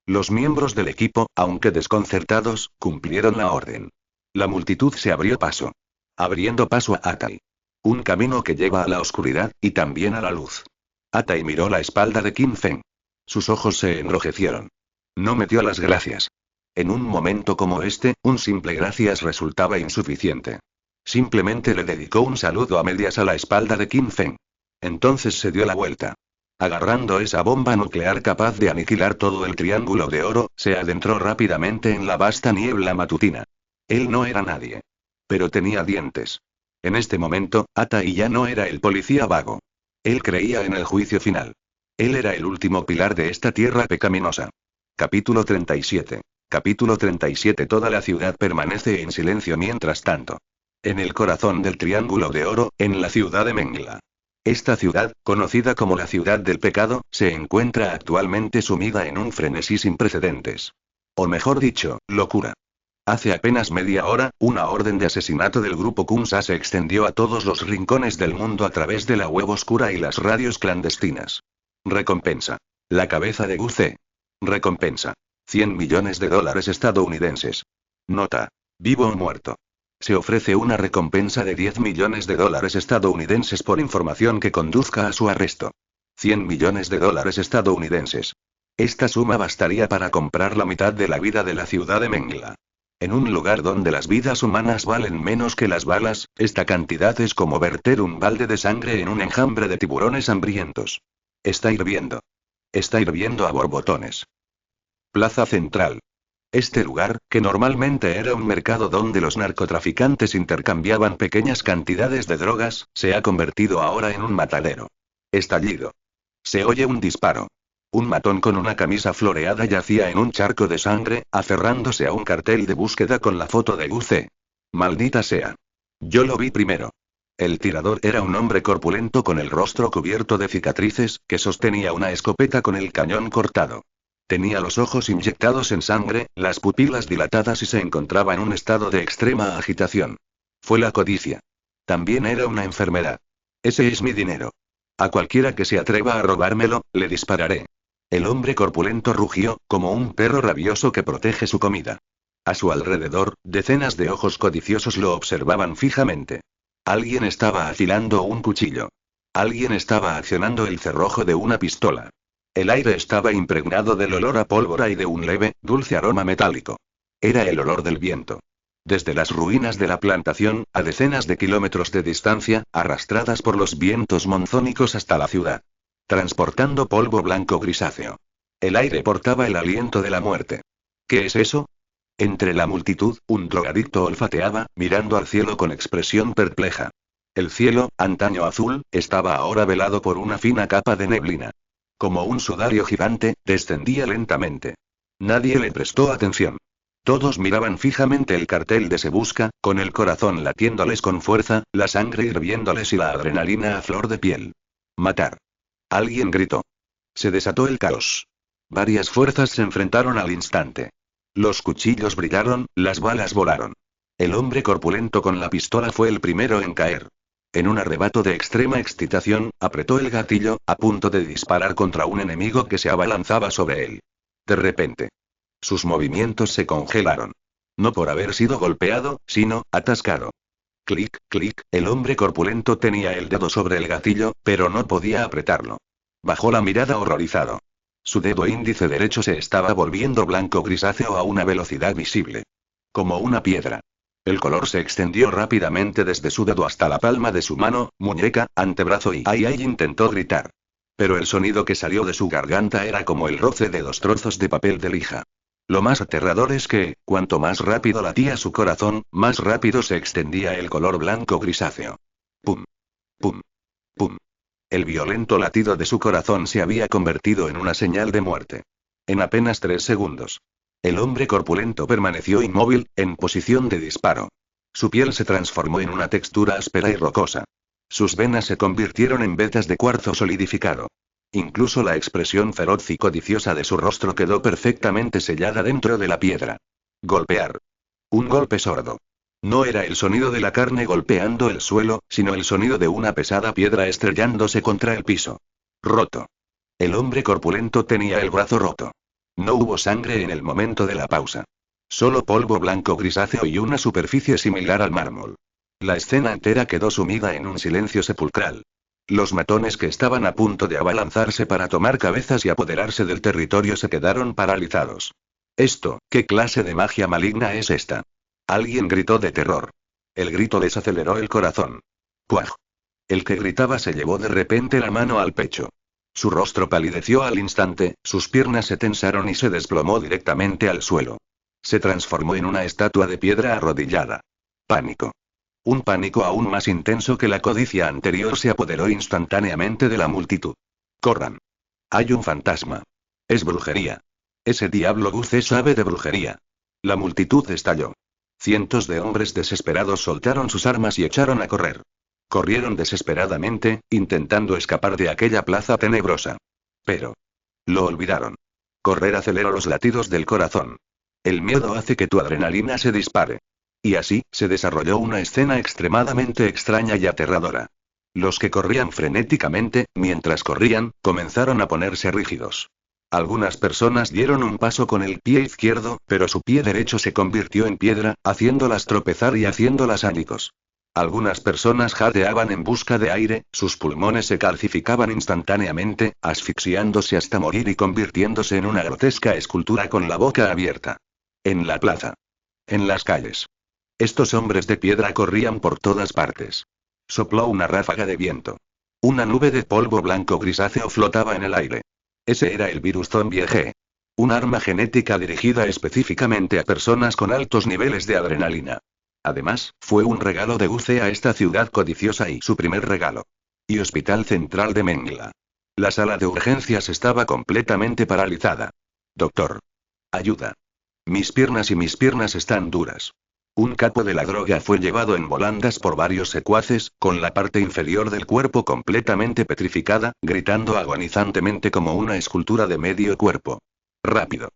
Los miembros del equipo, aunque desconcertados, cumplieron la orden. La multitud se abrió paso. Abriendo paso a Atai. Un camino que lleva a la oscuridad, y también a la luz. Atai miró la espalda de Qin Feng. Sus ojos se enrojecieron. No me dio las gracias. En un momento como este, un simple gracias resultaba insuficiente. Simplemente le dedicó un saludo a medias a la espalda de Qin Feng. Entonces se dio la vuelta. Agarrando esa bomba nuclear capaz de aniquilar todo el Triángulo de Oro, se adentró rápidamente en la vasta niebla matutina. Él no era nadie. Pero tenía dientes. En este momento, Atai ya no era el policía vago. Él creía en el juicio final. Él era el último pilar de esta tierra pecaminosa. Capítulo 37. Capítulo 37. Toda la ciudad permanece en silencio mientras tanto. En el corazón del Triángulo de Oro, en la ciudad de Mengla. Esta ciudad, conocida como la ciudad del pecado, se encuentra actualmente sumida en un frenesí sin precedentes. O mejor dicho, locura. Hace apenas media hora, una orden de asesinato del grupo Kunsa se extendió a todos los rincones del mundo a través de la web oscura y las radios clandestinas. Recompensa. La cabeza de Gu Ze. Recompensa. $100 millones estadounidenses. Nota. Vivo o muerto. Se ofrece una recompensa de $10 millones estadounidenses por información que conduzca a su arresto. $100 millones estadounidenses. Esta suma bastaría para comprar la mitad de la vida de la ciudad de Mengla. En un lugar donde las vidas humanas valen menos que las balas, esta cantidad es como verter un balde de sangre en un enjambre de tiburones hambrientos. Está hirviendo. Está hirviendo a borbotones. Plaza Central. Este lugar, que normalmente era un mercado donde los narcotraficantes intercambiaban pequeñas cantidades de drogas, se ha convertido ahora en un matadero. Estallido. Se oye un disparo. Un matón con una camisa floreada yacía en un charco de sangre, aferrándose a un cartel de búsqueda con la foto de Gu Ze. Maldita sea. Yo lo vi primero. El tirador era un hombre corpulento con el rostro cubierto de cicatrices, que sostenía una escopeta con el cañón cortado. Tenía los ojos inyectados en sangre, las pupilas dilatadas y se encontraba en un estado de extrema agitación. Fue la codicia. También era una enfermedad. Ese es mi dinero. A cualquiera que se atreva a robármelo, le dispararé. El hombre corpulento rugió, como un perro rabioso que protege su comida. A su alrededor, decenas de ojos codiciosos lo observaban fijamente. Alguien estaba afilando un cuchillo. Alguien estaba accionando el cerrojo de una pistola. El aire estaba impregnado del olor a pólvora y de un leve, dulce aroma metálico. Era el olor del viento. Desde las ruinas de la plantación, a decenas de kilómetros de distancia, arrastradas por los vientos monzónicos hasta la ciudad. Transportando polvo blanco grisáceo. El aire portaba el aliento de la muerte. ¿Qué es eso? Entre la multitud, un drogadicto olfateaba, mirando al cielo con expresión perpleja. El cielo, antaño azul, estaba ahora velado por una fina capa de neblina. Como un sudario gigante, descendía lentamente. Nadie le prestó atención. Todos miraban fijamente el cartel de Se Busca, con el corazón latiéndoles con fuerza, la sangre hirviéndoles y la adrenalina a flor de piel. Matar. Alguien gritó. Se desató el caos. Varias fuerzas se enfrentaron al instante. Los cuchillos brillaron, las balas volaron. El hombre corpulento con la pistola fue el primero en caer. En un arrebato de extrema excitación, apretó el gatillo, a punto de disparar contra un enemigo que se abalanzaba sobre él. De repente. Sus movimientos se congelaron. No por haber sido golpeado, sino, atascado. Clic, clic, el hombre corpulento tenía el dedo sobre el gatillo, pero no podía apretarlo. Bajó la mirada horrorizado. Su dedo índice derecho se estaba volviendo blanco grisáceo a una velocidad visible. Como una piedra. El color se extendió rápidamente desde su dedo hasta la palma de su mano, muñeca, antebrazo y ay intentó gritar. Pero el sonido que salió de su garganta era como el roce de 2 trozos de papel de lija. Lo más aterrador es que, cuanto más rápido latía su corazón, más rápido se extendía el color blanco grisáceo. Pum. Pum. Pum. El violento latido de su corazón se había convertido en una señal de muerte. En apenas 3 segundos. El hombre corpulento permaneció inmóvil, en posición de disparo. Su piel se transformó en una textura áspera y rocosa. Sus venas se convirtieron en vetas de cuarzo solidificado. Incluso la expresión feroz y codiciosa de su rostro quedó perfectamente sellada dentro de la piedra. Golpear. Un golpe sordo. No era el sonido de la carne golpeando el suelo, sino el sonido de una pesada piedra estrellándose contra el piso. Roto. El hombre corpulento tenía el brazo roto. No hubo sangre en el momento de la pausa. Solo polvo blanco grisáceo y una superficie similar al mármol. La escena entera quedó sumida en un silencio sepulcral. Los matones que estaban a punto de abalanzarse para tomar cabezas y apoderarse del territorio se quedaron paralizados. ¿Qué clase de magia maligna es esta? Alguien gritó de terror. El grito les aceleró el corazón. ¡Puaj! El que gritaba se llevó de repente la mano al pecho. Su rostro palideció al instante, sus piernas se tensaron y se desplomó directamente al suelo. Se transformó en una estatua de piedra arrodillada. Pánico. Un pánico aún más intenso que la codicia anterior se apoderó instantáneamente de la multitud. ¡Corran! Hay un fantasma. Es brujería. Ese diablo Guce sabe de brujería. La multitud estalló. Cientos de hombres desesperados soltaron sus armas y echaron a correr. Corrieron desesperadamente, intentando escapar de aquella plaza tenebrosa. Pero lo olvidaron. Correr aceleró los latidos del corazón. El miedo hace que tu adrenalina se dispare. Y así, se desarrolló una escena extremadamente extraña y aterradora. Los que corrían frenéticamente, mientras corrían, comenzaron a ponerse rígidos. Algunas personas dieron un paso con el pie izquierdo, pero su pie derecho se convirtió en piedra, haciéndolas tropezar y haciéndolas ánicos. Algunas personas jadeaban en busca de aire, sus pulmones se calcificaban instantáneamente, asfixiándose hasta morir y convirtiéndose en una grotesca escultura con la boca abierta. En la plaza. En las calles. Estos hombres de piedra corrían por todas partes. Sopló una ráfaga de viento. Una nube de polvo blanco grisáceo flotaba en el aire. Ese era el virus zombie G. Un arma genética dirigida específicamente a personas con altos niveles de adrenalina. Además, fue un regalo de Guce a esta ciudad codiciosa y su primer regalo. Y Hospital Central de Mengla. La sala de urgencias estaba completamente paralizada. Doctor. Ayuda. Mis piernas están duras. Un capo de la droga fue llevado en volandas por varios secuaces, con la parte inferior del cuerpo completamente petrificada, gritando agonizantemente como una escultura de medio cuerpo. Rápido.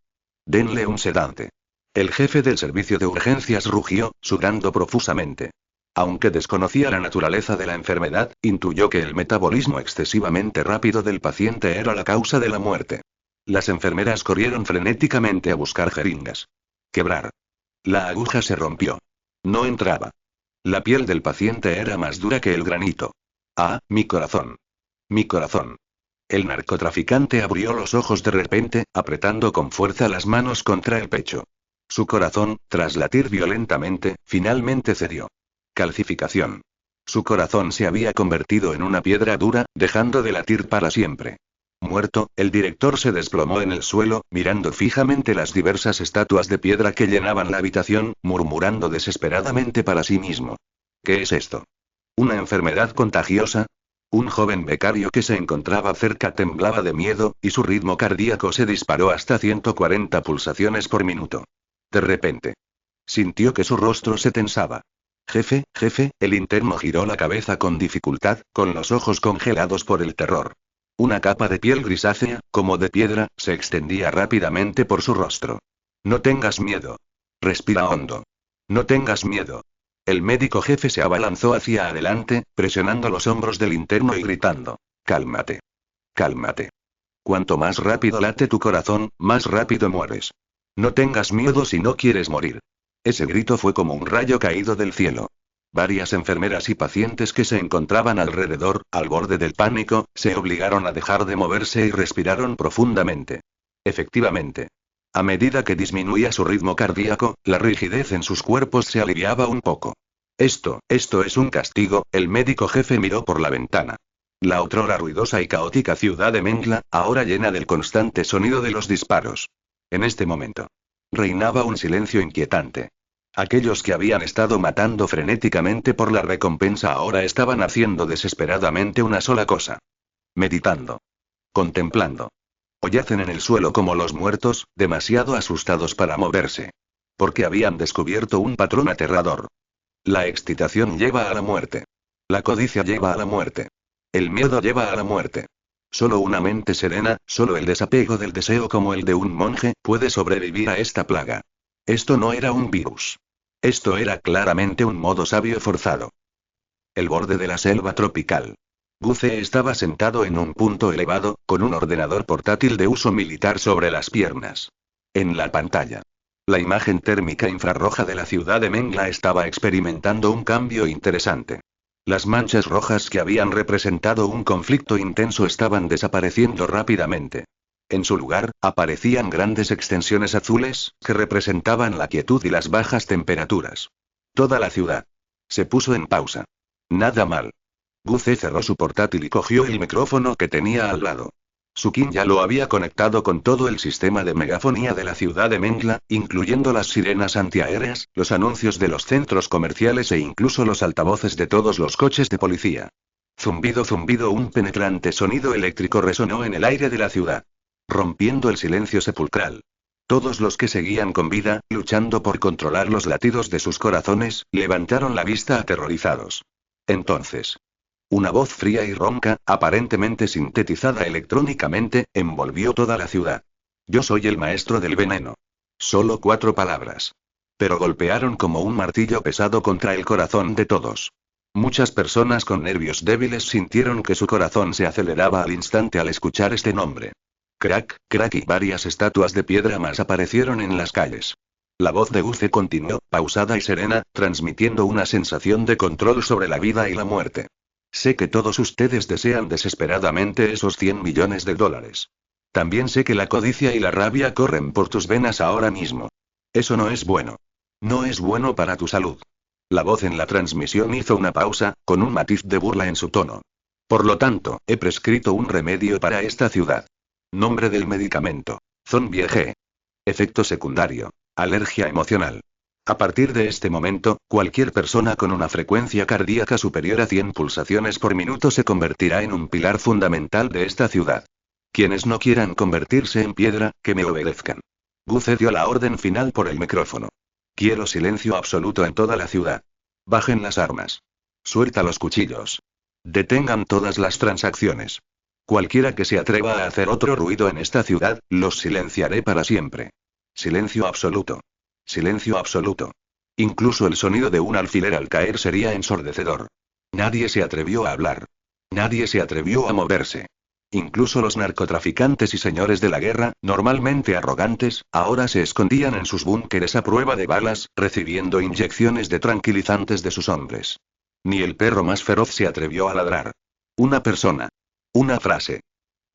Denle un sedante. El jefe del servicio de urgencias rugió, sudando profusamente. Aunque desconocía la naturaleza de la enfermedad, intuyó que el metabolismo excesivamente rápido del paciente era la causa de la muerte. Las enfermeras corrieron frenéticamente a buscar jeringas. Quebrar. La aguja se rompió. No entraba. La piel del paciente era más dura que el granito. Ah, mi corazón. Mi corazón. El narcotraficante abrió los ojos de repente, apretando con fuerza las manos contra el pecho. Su corazón, tras latir violentamente, finalmente cedió. Calcificación. Su corazón se había convertido en una piedra dura, dejando de latir para siempre. Muerto, el director se desplomó en el suelo, mirando fijamente las diversas estatuas de piedra que llenaban la habitación, murmurando desesperadamente para sí mismo. ¿Qué es esto? ¿Una enfermedad contagiosa? Un joven becario que se encontraba cerca temblaba de miedo, y su ritmo cardíaco se disparó hasta 140 pulsaciones por minuto. De repente. Sintió que su rostro se tensaba. Jefe, el interno giró la cabeza con dificultad, con los ojos congelados por el terror. Una capa de piel grisácea, como de piedra, se extendía rápidamente por su rostro. No tengas miedo. Respira hondo. No tengas miedo. El médico jefe se abalanzó hacia adelante, presionando los hombros del interno y gritando. Cálmate. Cálmate. Cuanto más rápido late tu corazón, más rápido mueres. No tengas miedo si no quieres morir. Ese grito fue como un rayo caído del cielo. Varias enfermeras y pacientes que se encontraban alrededor, al borde del pánico, se obligaron a dejar de moverse y respiraron profundamente. Efectivamente. A medida que disminuía su ritmo cardíaco, la rigidez en sus cuerpos se aliviaba un poco. Esto es un castigo, el médico jefe miró por la ventana. La otrora ruidosa y caótica ciudad de Mengla, ahora llena del constante sonido de los disparos. En este momento, reinaba un silencio inquietante. Aquellos que habían estado matando frenéticamente por la recompensa ahora estaban haciendo desesperadamente una sola cosa. Meditando. Contemplando. O yacen en el suelo como los muertos, demasiado asustados para moverse. Porque habían descubierto un patrón aterrador. La excitación lleva a la muerte. La codicia lleva a la muerte. El miedo lleva a la muerte. Solo una mente serena, solo el desapego del deseo como el de un monje, puede sobrevivir a esta plaga. Esto no era un virus. Esto era claramente un modo sabio forzado. El borde de la selva tropical. Guce estaba sentado en un punto elevado, con un ordenador portátil de uso militar sobre las piernas. En la pantalla. La imagen térmica infrarroja de la ciudad de Mengla estaba experimentando un cambio interesante. Las manchas rojas que habían representado un conflicto intenso estaban desapareciendo rápidamente. En su lugar, aparecían grandes extensiones azules, que representaban la quietud y las bajas temperaturas. Toda la ciudad se puso en pausa. Nada mal. Guce cerró su portátil y cogió el micrófono que tenía al lado. Sukin ya lo había conectado con todo el sistema de megafonía de la ciudad de Mengla, incluyendo las sirenas antiaéreas, los anuncios de los centros comerciales e incluso los altavoces de todos los coches de policía. Zumbido, zumbido, un penetrante sonido eléctrico resonó en el aire de la ciudad, rompiendo el silencio sepulcral. Todos los que seguían con vida, luchando por controlar los latidos de sus corazones, levantaron la vista aterrorizados. Entonces, una voz fría y ronca, aparentemente sintetizada electrónicamente, envolvió toda la ciudad. Yo soy el maestro del veneno. Solo 4 palabras. Pero golpearon como un martillo pesado contra el corazón de todos. Muchas personas con nervios débiles sintieron que su corazón se aceleraba al instante al escuchar este nombre. Crack, crack, y varias estatuas de piedra más aparecieron en las calles. La voz de Guce continuó, pausada y serena, transmitiendo una sensación de control sobre la vida y la muerte. Sé que todos ustedes desean desesperadamente esos 100 millones de dólares. También sé que la codicia y la rabia corren por tus venas ahora mismo. Eso no es bueno. No es bueno para tu salud. La voz en la transmisión hizo una pausa, con un matiz de burla en su tono. Por lo tanto, he prescrito un remedio para esta ciudad. Nombre del medicamento. Zombie G. Efecto secundario. Alergia emocional. A partir de este momento, cualquier persona con una frecuencia cardíaca superior a 100 pulsaciones por minuto se convertirá en un pilar fundamental de esta ciudad. Quienes no quieran convertirse en piedra, que me obedezcan. Guce dio la orden final por el micrófono. Quiero silencio absoluto en toda la ciudad. Bajen las armas. Suelta los cuchillos. Detengan todas las transacciones. Cualquiera que se atreva a hacer otro ruido en esta ciudad, los silenciaré para siempre. Silencio absoluto. Silencio absoluto. Incluso el sonido de un alfiler al caer sería ensordecedor. Nadie se atrevió a hablar. Nadie se atrevió a moverse. Incluso los narcotraficantes y señores de la guerra, normalmente arrogantes, ahora se escondían en sus búnkeres a prueba de balas, recibiendo inyecciones de tranquilizantes de sus hombres. Ni el perro más feroz se atrevió a ladrar. Una persona. Una frase.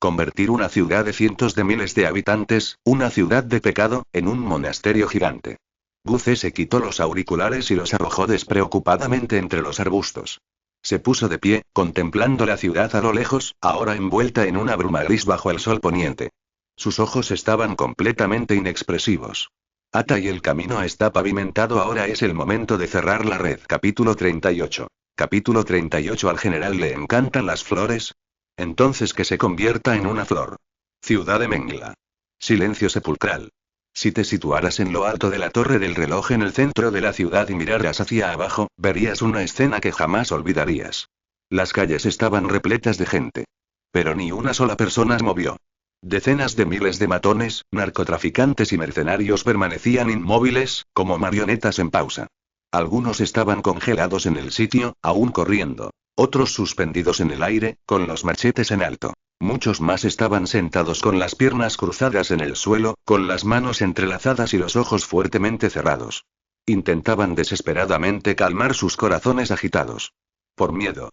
Convertir una ciudad de cientos de miles de habitantes, una ciudad de pecado, en un monasterio gigante. Guce se quitó los auriculares y los arrojó despreocupadamente entre los arbustos. Se puso de pie, contemplando la ciudad a lo lejos, ahora envuelta en una bruma gris bajo el sol poniente. Sus ojos estaban completamente inexpresivos. Ata y el camino está pavimentado, ahora es el momento de cerrar la red. Capítulo 38. Capítulo 38. Al general le encantan las flores. Entonces que se convierta en una flor. Ciudad de Mengla. Silencio sepulcral. Si te situaras en lo alto de la torre del reloj en el centro de la ciudad y miraras hacia abajo, verías una escena que jamás olvidarías. Las calles estaban repletas de gente. Pero ni una sola persona se movió. Decenas de miles de matones, narcotraficantes y mercenarios permanecían inmóviles, como marionetas en pausa. Algunos estaban congelados en el sitio, aún corriendo. Otros suspendidos en el aire, con los machetes en alto. Muchos más estaban sentados con las piernas cruzadas en el suelo, con las manos entrelazadas y los ojos fuertemente cerrados. Intentaban desesperadamente calmar sus corazones agitados. Por miedo.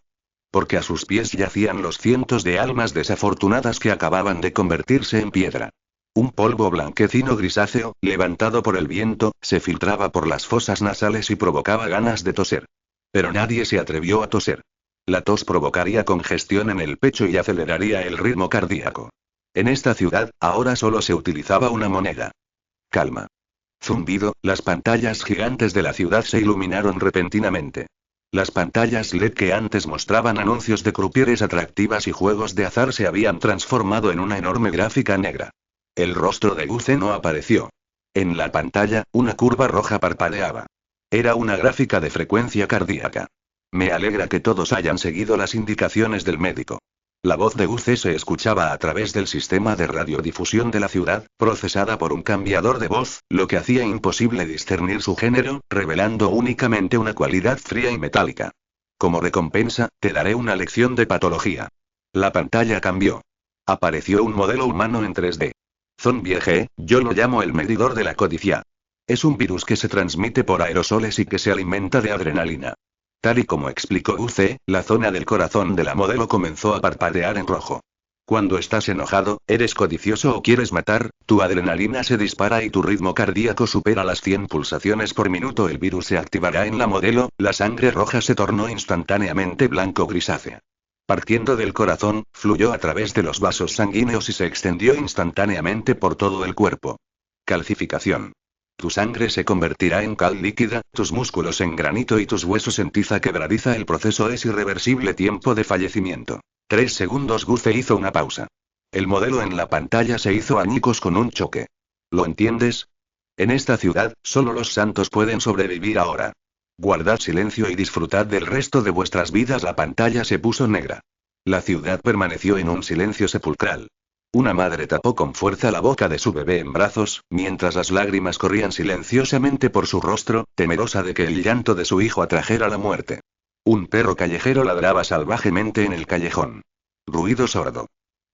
Porque a sus pies yacían los cientos de almas desafortunadas que acababan de convertirse en piedra. Un polvo blanquecino grisáceo, levantado por el viento, se filtraba por las fosas nasales y provocaba ganas de toser. Pero nadie se atrevió a toser. La tos provocaría congestión en el pecho y aceleraría el ritmo cardíaco. En esta ciudad, ahora solo se utilizaba una moneda. Calma. Zumbido, las pantallas gigantes de la ciudad se iluminaron repentinamente. Las pantallas LED que antes mostraban anuncios de crupieres atractivas y juegos de azar se habían transformado en una enorme gráfica negra. El rostro de Guce no apareció. En la pantalla, una curva roja parpadeaba. Era una gráfica de frecuencia cardíaca. Me alegra que todos hayan seguido las indicaciones del médico. La voz de Guce se escuchaba a través del sistema de radiodifusión de la ciudad, procesada por un cambiador de voz, lo que hacía imposible discernir su género, revelando únicamente una cualidad fría y metálica. Como recompensa, te daré una lección de patología. La pantalla cambió. Apareció un modelo humano en 3D. Zombie G, yo lo llamo el medidor de la codicia. Es un virus que se transmite por aerosoles y que se alimenta de adrenalina. Tal y como explicó UC, la zona del corazón de la modelo comenzó a parpadear en rojo. Cuando estás enojado, eres codicioso o quieres matar, tu adrenalina se dispara y tu ritmo cardíaco supera las 100 pulsaciones por minuto. El virus se activará en la modelo, la sangre roja se tornó instantáneamente blanco grisácea. Partiendo del corazón, fluyó a través de los vasos sanguíneos y se extendió instantáneamente por todo el cuerpo. Calcificación. Tu sangre se convertirá en cal líquida, tus músculos en granito y tus huesos en tiza quebradiza. El proceso es irreversible. Tiempo de fallecimiento. 3 segundos. Guce hizo una pausa. El modelo en la pantalla se hizo añicos con un choque. ¿Lo entiendes? En esta ciudad, solo los santos pueden sobrevivir ahora. Guardad silencio y disfrutad del resto de vuestras vidas. La pantalla se puso negra. La ciudad permaneció en un silencio sepulcral. Una madre tapó con fuerza la boca de su bebé en brazos, mientras las lágrimas corrían silenciosamente por su rostro, temerosa de que el llanto de su hijo atrajera la muerte. Un perro callejero ladraba salvajemente en el callejón. Ruido sordo.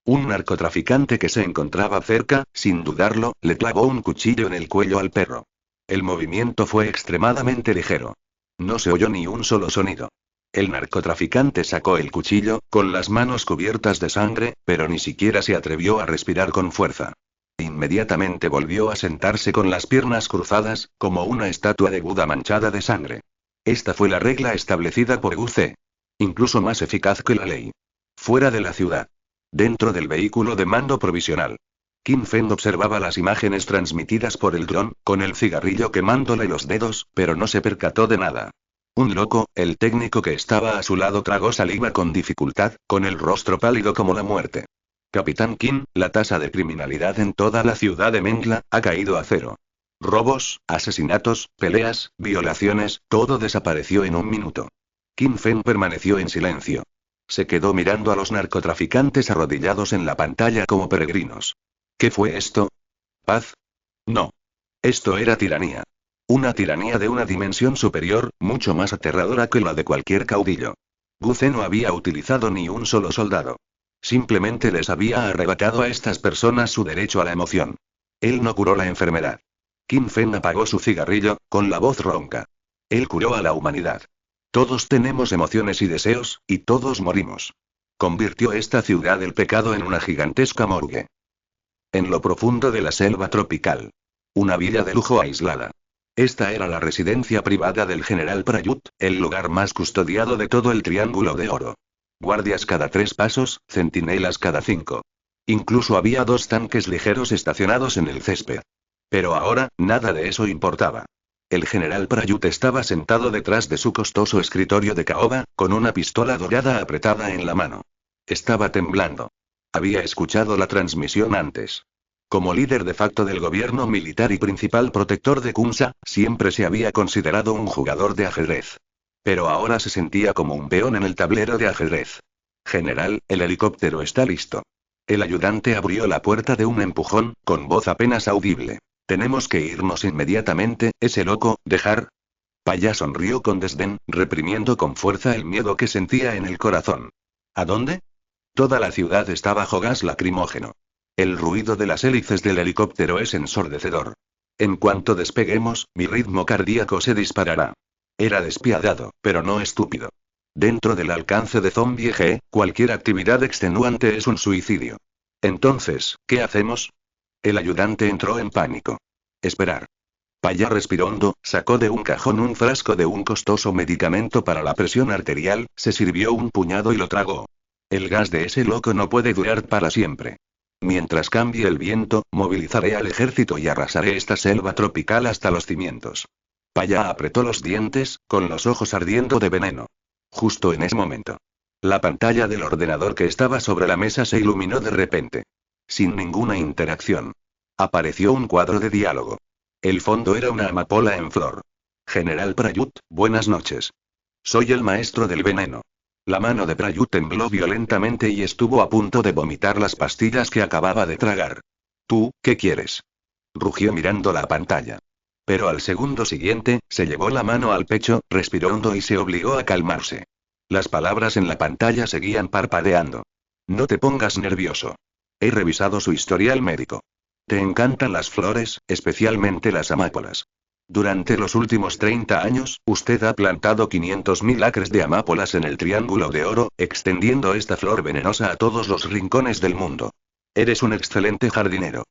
Un narcotraficante que se encontraba cerca, sin dudarlo, le clavó un cuchillo en el cuello al perro. El movimiento fue extremadamente ligero. No se oyó ni un solo sonido. El narcotraficante sacó el cuchillo, con las manos cubiertas de sangre, pero ni siquiera se atrevió a respirar con fuerza. Inmediatamente volvió a sentarse con las piernas cruzadas, como una estatua de Buda manchada de sangre. Esta fue la regla establecida por Guce. Incluso más eficaz que la ley. Fuera de la ciudad. Dentro del vehículo de mando provisional. Kim Feng observaba las imágenes transmitidas por el dron, con el cigarrillo quemándole los dedos, pero no se percató de nada. Un loco, el técnico que estaba a su lado, tragó saliva con dificultad, con el rostro pálido como la muerte. Capitán Kim, la tasa de criminalidad en toda la ciudad de Mengla ha caído a cero. Robos, asesinatos, peleas, violaciones, todo desapareció en un minuto. Kim Feng permaneció en silencio. Se quedó mirando a los narcotraficantes arrodillados en la pantalla como peregrinos. ¿Qué fue esto? ¿Paz? No. Esto era tiranía. Una tiranía de una dimensión superior, mucho más aterradora que la de cualquier caudillo. Guce no había utilizado ni un solo soldado. Simplemente les había arrebatado a estas personas su derecho a la emoción. Él no curó la enfermedad. Kim Feng apagó su cigarrillo, con la voz ronca. Él curó a la humanidad. Todos tenemos emociones y deseos, y todos morimos. Convirtió esta ciudad del pecado en una gigantesca morgue. En lo profundo de la selva tropical. Una villa de lujo aislada. Esta era la residencia privada del general Prayut, el lugar más custodiado de todo el Triángulo de Oro. Guardias cada 3 pasos, centinelas cada 5. Incluso había 2 tanques ligeros estacionados en el césped. Pero ahora, nada de eso importaba. El general Prayut estaba sentado detrás de su costoso escritorio de caoba, con una pistola dorada apretada en la mano. Estaba temblando. Había escuchado la transmisión antes. Como líder de facto del gobierno militar y principal protector de Kumsa, siempre se había considerado un jugador de ajedrez. Pero ahora se sentía como un peón en el tablero de ajedrez. General, el helicóptero está listo. El ayudante abrió la puerta de un empujón, con voz apenas audible. Tenemos que irnos inmediatamente, ese loco, dejar. Paya sonrió con desdén, reprimiendo con fuerza el miedo que sentía en el corazón. ¿A dónde? Toda la ciudad está bajo gas lacrimógeno. El ruido de las hélices del helicóptero es ensordecedor. En cuanto despeguemos, mi ritmo cardíaco se disparará. Era despiadado, pero no estúpido. Dentro del alcance de Zombie G, cualquier actividad extenuante es un suicidio. Entonces, ¿qué hacemos? El ayudante entró en pánico. Esperar. Paya respiró hondo, sacó de un cajón un frasco de un costoso medicamento para la presión arterial, se sirvió un puñado y lo tragó. El gas de ese loco no puede durar para siempre. Mientras cambie el viento, movilizaré al ejército y arrasaré esta selva tropical hasta los cimientos. Paya apretó los dientes, con los ojos ardiendo de veneno. Justo en ese momento. La pantalla del ordenador que estaba sobre la mesa se iluminó de repente. Sin ninguna interacción. Apareció un cuadro de diálogo. El fondo era una amapola en flor. General Prayut, buenas noches. Soy el maestro del veneno. La mano de Prayut tembló violentamente y estuvo a punto de vomitar las pastillas que acababa de tragar. ¿Tú, qué quieres? Rugió mirando la pantalla. Pero al segundo siguiente, se llevó la mano al pecho, respiró hondo y se obligó a calmarse. Las palabras en la pantalla seguían parpadeando. No te pongas nervioso. He revisado su historial médico. Te encantan las flores, especialmente las amápolas. Durante los últimos 30 años, usted ha plantado 500.000 acres de amápolas en el Triángulo de Oro, extendiendo esta flor venenosa a todos los rincones del mundo. Eres un excelente jardinero.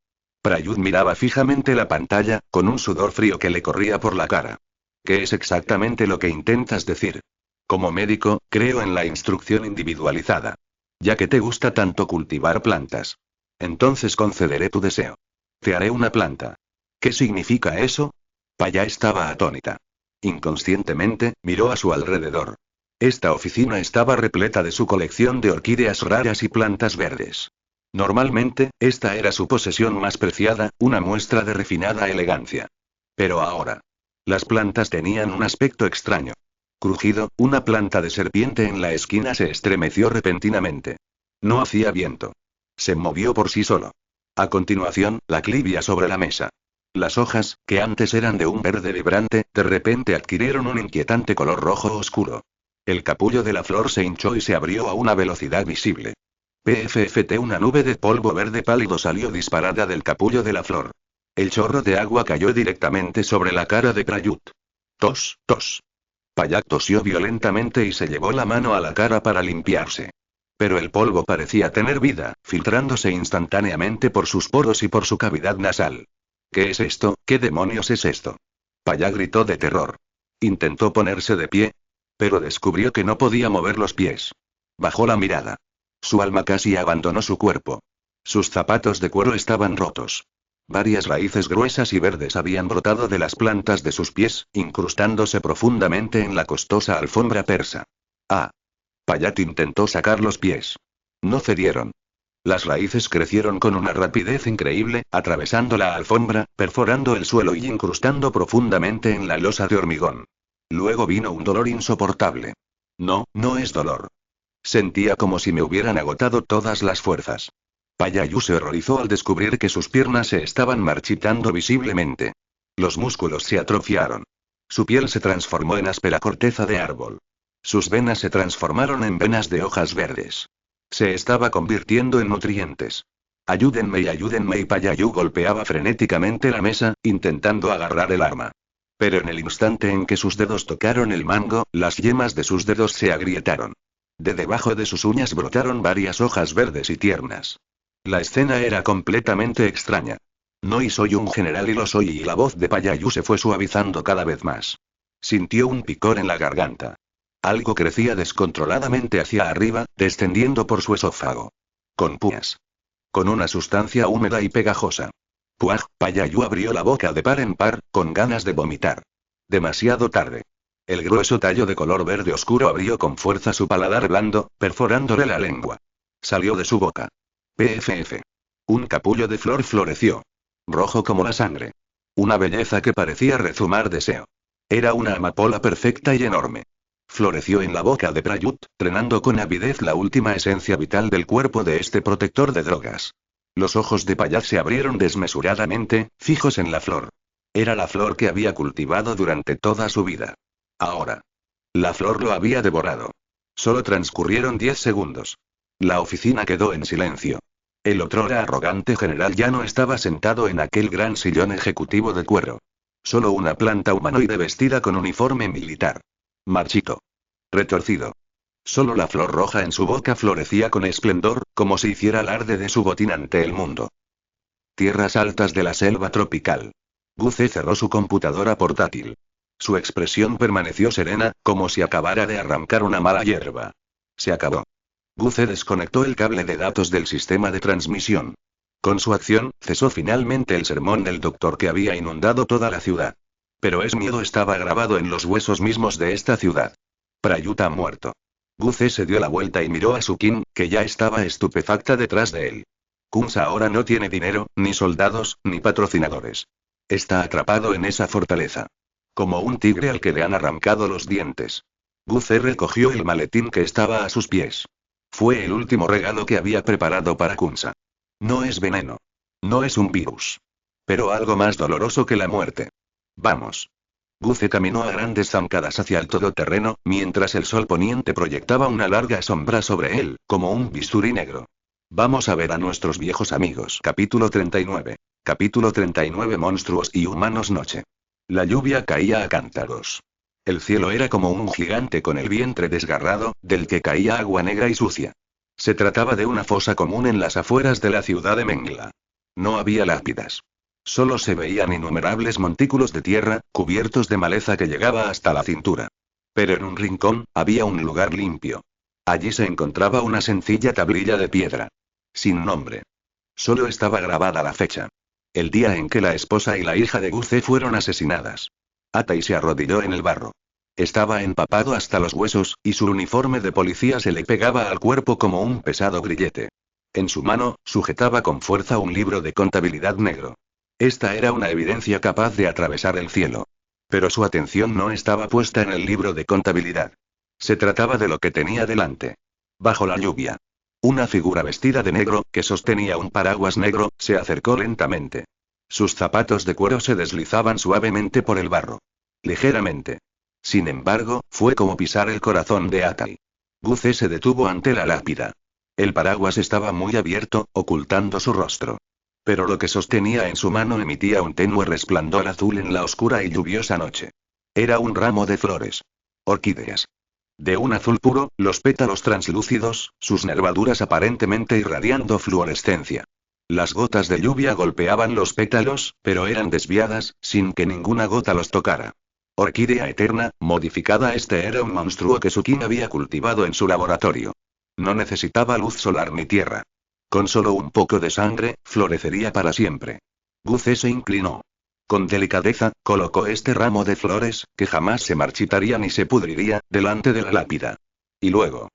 Prayut miraba fijamente la pantalla, con un sudor frío que le corría por la cara. ¿Qué es exactamente lo que intentas decir? Como médico, creo en la instrucción individualizada. Ya que te gusta tanto cultivar plantas. Entonces concederé tu deseo. Te haré una planta. ¿Qué significa eso? Paya estaba atónita. Inconscientemente, miró a su alrededor. Esta oficina estaba repleta de su colección de orquídeas raras y plantas verdes. Normalmente, esta era su posesión más preciada, una muestra de refinada elegancia. Pero ahora. Las plantas tenían un aspecto extraño. Crujido, una planta de serpiente en la esquina se estremeció repentinamente. No hacía viento. Se movió por sí solo. A continuación, la clivia sobre la mesa. Las hojas, que antes eran de un verde vibrante, de repente adquirieron un inquietante color rojo oscuro. El capullo de la flor se hinchó y se abrió a una velocidad visible. PFFT, una nube de polvo verde pálido salió disparada del capullo de la flor. El chorro de agua cayó directamente sobre la cara de Prayut. Tos, tos. Payak tosió violentamente y se llevó la mano a la cara para limpiarse. Pero el polvo parecía tener vida, filtrándose instantáneamente por sus poros y por su cavidad nasal. ¿Qué es esto? ¿Qué demonios es esto? Payak gritó de terror. Intentó ponerse de pie, pero descubrió que no podía mover los pies. Bajó la mirada. Su alma casi abandonó su cuerpo. Sus zapatos de cuero estaban rotos. Varias raíces gruesas y verdes habían brotado de las plantas de sus pies, incrustándose profundamente en la costosa alfombra persa. Ah. Payat intentó sacar los pies. No cedieron. Las raíces crecieron con una rapidez increíble, atravesando la alfombra, perforando el suelo y incrustando profundamente en la losa de hormigón. Luego vino un dolor insoportable. No, no es dolor. Sentía como si me hubieran agotado todas las fuerzas. Payayu se horrorizó al descubrir que sus piernas se estaban marchitando visiblemente. Los músculos se atrofiaron. Su piel se transformó en áspera corteza de árbol. Sus venas se transformaron en venas de hojas verdes. Se estaba convirtiendo en nutrientes. Ayúdenme y Payayu golpeaba frenéticamente la mesa, intentando agarrar el arma. Pero en el instante en que sus dedos tocaron el mango, las yemas de sus dedos se agrietaron. De debajo de sus uñas brotaron varias hojas verdes y tiernas. La escena era completamente extraña. No, y soy un general y lo soy, y la voz de Payayu se fue suavizando cada vez más. Sintió un picor en la garganta. Algo crecía descontroladamente hacia arriba, descendiendo por su esófago. Con púas. Con una sustancia húmeda y pegajosa. Puaj, Payayu abrió la boca de par en par, con ganas de vomitar. Demasiado tarde. El grueso tallo de color verde oscuro abrió con fuerza su paladar blando, perforándole la lengua. Salió de su boca. PFF. Un capullo de flor floreció. Rojo como la sangre. Una belleza que parecía rezumar deseo. Era una amapola perfecta y enorme. Floreció en la boca de Prayut, drenando con avidez la última esencia vital del cuerpo de este protector de drogas. Los ojos de Payat se abrieron desmesuradamente, fijos en la flor. Era la flor que había cultivado durante toda su vida. Ahora. La flor lo había devorado. Solo transcurrieron 10 segundos. La oficina quedó en silencio. El otrora arrogante general ya no estaba sentado en aquel gran sillón ejecutivo de cuero. Solo una planta humanoide vestida con uniforme militar. Marchito. Retorcido. Solo la flor roja en su boca florecía con esplendor, como si hiciera alarde de su botín ante el mundo. Tierras altas de la selva tropical. Guce cerró su computadora portátil. Su expresión permaneció serena, como si acabara de arrancar una mala hierba. Se acabó. Guce desconectó el cable de datos del sistema de transmisión. Con su acción, cesó finalmente el sermón del doctor que había inundado toda la ciudad. Pero ese miedo estaba grabado en los huesos mismos de esta ciudad. Prayuta muerto. Guce se dio la vuelta y miró a Sukin, que ya estaba estupefacta detrás de él. Kunsa ahora no tiene dinero, ni soldados, ni patrocinadores. Está atrapado en esa fortaleza. Como un tigre al que le han arrancado los dientes. Guce recogió el maletín que estaba a sus pies. Fue el último regalo que había preparado para Kunsa. No es veneno. No es un virus. Pero algo más doloroso que la muerte. Vamos. Guce caminó a grandes zancadas hacia el todoterreno, mientras el sol poniente proyectaba una larga sombra sobre él, como un bisturí negro. Vamos a ver a nuestros viejos amigos. Capítulo 39. Capítulo 39. Monstruos y humanos noche. La lluvia caía a cántaros. El cielo era como un gigante con el vientre desgarrado, del que caía agua negra y sucia. Se trataba de una fosa común en las afueras de la ciudad de Mengla. No había lápidas. Solo se veían innumerables montículos de tierra, cubiertos de maleza que llegaba hasta la cintura. Pero en un rincón, había un lugar limpio. Allí se encontraba una sencilla tablilla de piedra. Sin nombre. Solo estaba grabada la fecha. El día en que la esposa y la hija de Guce fueron asesinadas. Atai se arrodilló en el barro. Estaba empapado hasta los huesos, y su uniforme de policía se le pegaba al cuerpo como un pesado grillete. En su mano, sujetaba con fuerza un libro de contabilidad negro. Esta era una evidencia capaz de atravesar el cielo. Pero su atención no estaba puesta en el libro de contabilidad. Se trataba de lo que tenía delante. Bajo la lluvia. Una figura vestida de negro, que sostenía un paraguas negro, se acercó lentamente. Sus zapatos de cuero se deslizaban suavemente por el barro. Ligeramente. Sin embargo, fue como pisar el corazón de Atai. Guce se detuvo ante la lápida. El paraguas estaba muy abierto, ocultando su rostro. Pero lo que sostenía en su mano emitía un tenue resplandor azul en la oscura y lluviosa noche. Era un ramo de flores. Orquídeas. De un azul puro, los pétalos translúcidos, sus nervaduras aparentemente irradiando fluorescencia. Las gotas de lluvia golpeaban los pétalos, pero eran desviadas, sin que ninguna gota los tocara. Orquídea eterna, modificada. Este era un monstruo que Sukin había cultivado en su laboratorio. No necesitaba luz solar ni tierra. Con solo un poco de sangre, florecería para siempre. Guce se inclinó. Con delicadeza, colocó este ramo de flores, que jamás se marchitaría ni se pudriría, delante de la lápida. Y luego.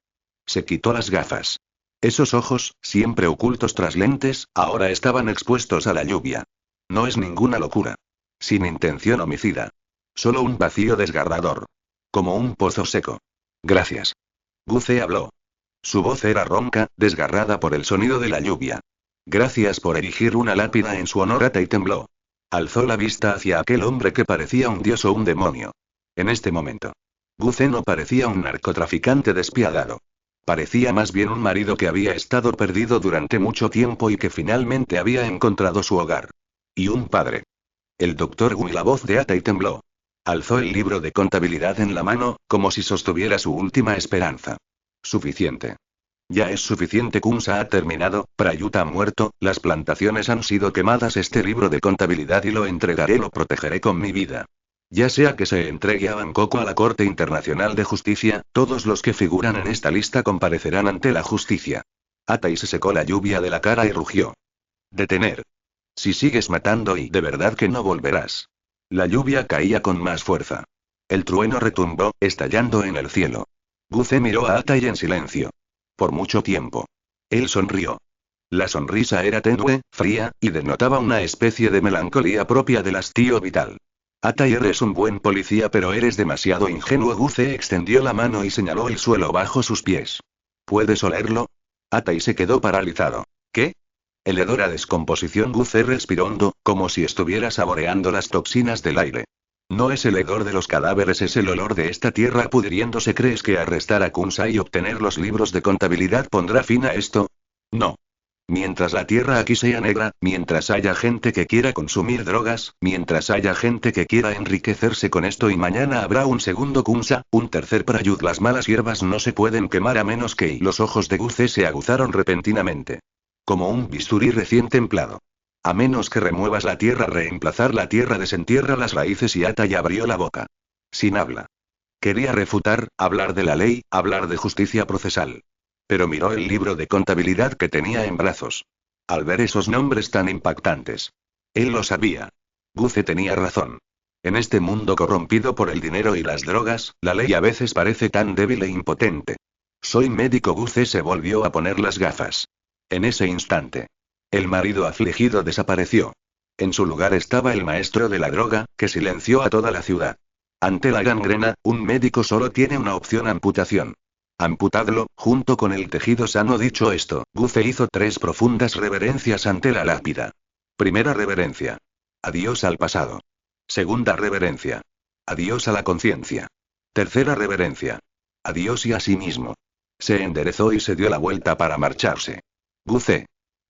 Se quitó las gafas. Esos ojos, siempre ocultos tras lentes, ahora estaban expuestos a la lluvia. No es ninguna locura. Sin intención homicida. Solo un vacío desgarrador. Como un pozo seco. Gracias. Guce habló. Su voz era ronca, desgarrada por el sonido de la lluvia. Gracias por erigir una lápida en su honor. Atai tembló. Alzó la vista hacia aquel hombre que parecía un dios o un demonio. En este momento. Guce no parecía un narcotraficante despiadado. Parecía más bien un marido que había estado perdido durante mucho tiempo y que finalmente había encontrado su hogar. Y un padre. El doctor Wu. La voz de Atai tembló. Alzó el libro de contabilidad en la mano, como si sostuviera su última esperanza. Suficiente. Ya es suficiente. Kunsa ha terminado, Prayuta ha muerto, las plantaciones han sido quemadas. Este libro de contabilidad y lo entregaré, lo protegeré con mi vida. Ya sea que se entregue a Bangkok o a la Corte Internacional de Justicia, todos los que figuran en esta lista comparecerán ante la justicia. Atai se secó la lluvia de la cara y rugió. Detener. Si sigues matando y de verdad que no volverás. La lluvia caía con más fuerza. El trueno retumbó, estallando en el cielo. Guce miró a Atai en silencio. Por mucho tiempo. Él sonrió. La sonrisa era tenue, fría, y denotaba una especie de melancolía propia del hastío vital. Atai, eres un buen policía, pero eres demasiado ingenuo. Guce extendió la mano y señaló el suelo bajo sus pies. ¿Puedes olerlo? Atai se quedó paralizado. ¿Qué? El hedor a descomposición. Guce respiró hondo, como si estuviera saboreando las toxinas del aire. No es el hedor de los cadáveres, es el olor de esta tierra pudriéndose. ¿Crees que arrestar a Kunsa y obtener los libros de contabilidad pondrá fin a esto? No. Mientras la tierra aquí sea negra, mientras haya gente que quiera consumir drogas, mientras haya gente que quiera enriquecerse con esto y mañana habrá un segundo Kunsa, un tercer Prayut. Las malas hierbas no se pueden quemar a menos que... Y los ojos de Guce se aguzaron repentinamente. Como un bisturí recién templado. A menos que remuevas la tierra, reemplazar la tierra desentierra las raíces y Atai abrió la boca. Sin habla. Quería refutar, hablar de la ley, hablar de justicia procesal. Pero miró el libro de contabilidad que tenía en brazos. Al ver esos nombres tan impactantes. Él lo sabía. Guce tenía razón. En este mundo corrompido por el dinero y las drogas, la ley a veces parece tan débil e impotente. Soy médico. Guce se volvió a poner las gafas. En ese instante. El marido afligido desapareció. En su lugar estaba el maestro de la droga, que silenció a toda la ciudad. Ante la gangrena, un médico solo tiene una opción: amputación. Amputadlo, junto con el tejido sano. Dicho esto, Guce hizo 3 profundas reverencias ante la lápida. Primera reverencia. Adiós al pasado. Segunda reverencia. Adiós a la conciencia. Tercera reverencia. Adiós y a sí mismo. Se enderezó y se dio la vuelta para marcharse. Guce.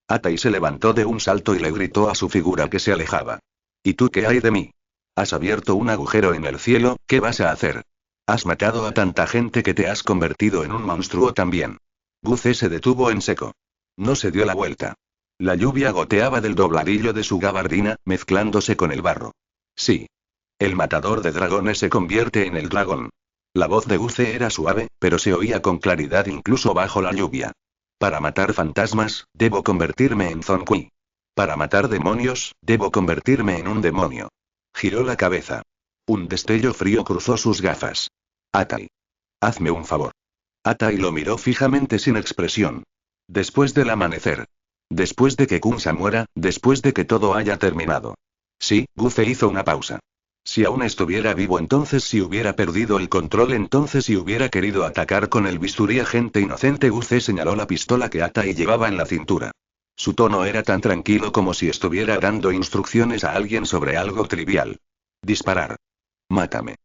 Atai se levantó de un salto y le gritó a su figura que se alejaba. ¿Y tú qué hay de mí? Has abierto un agujero en el cielo, ¿qué vas a hacer? Has matado a tanta gente que te has convertido en un monstruo también. Guce se detuvo en seco. No se dio la vuelta. La lluvia goteaba del dobladillo de su gabardina, mezclándose con el barro. Sí. El matador de dragones se convierte en el dragón. La voz de Guce era suave, pero se oía con claridad incluso bajo la lluvia. Para matar fantasmas, debo convertirme en Zonkui. Para matar demonios, debo convertirme en un demonio. Giró la cabeza. Un destello frío cruzó sus gafas. Atai. Hazme un favor. Atai lo miró fijamente sin expresión. Después del amanecer. Después de que Kunsa muera, después de que todo haya terminado. Sí, Guce hizo una pausa. Si aún estuviera vivo, entonces si hubiera perdido el control, entonces si hubiera querido atacar con el bisturí a gente inocente. Guce señaló la pistola que Atai llevaba en la cintura. Su tono era tan tranquilo como si estuviera dando instrucciones a alguien sobre algo trivial. Disparar. Mátame.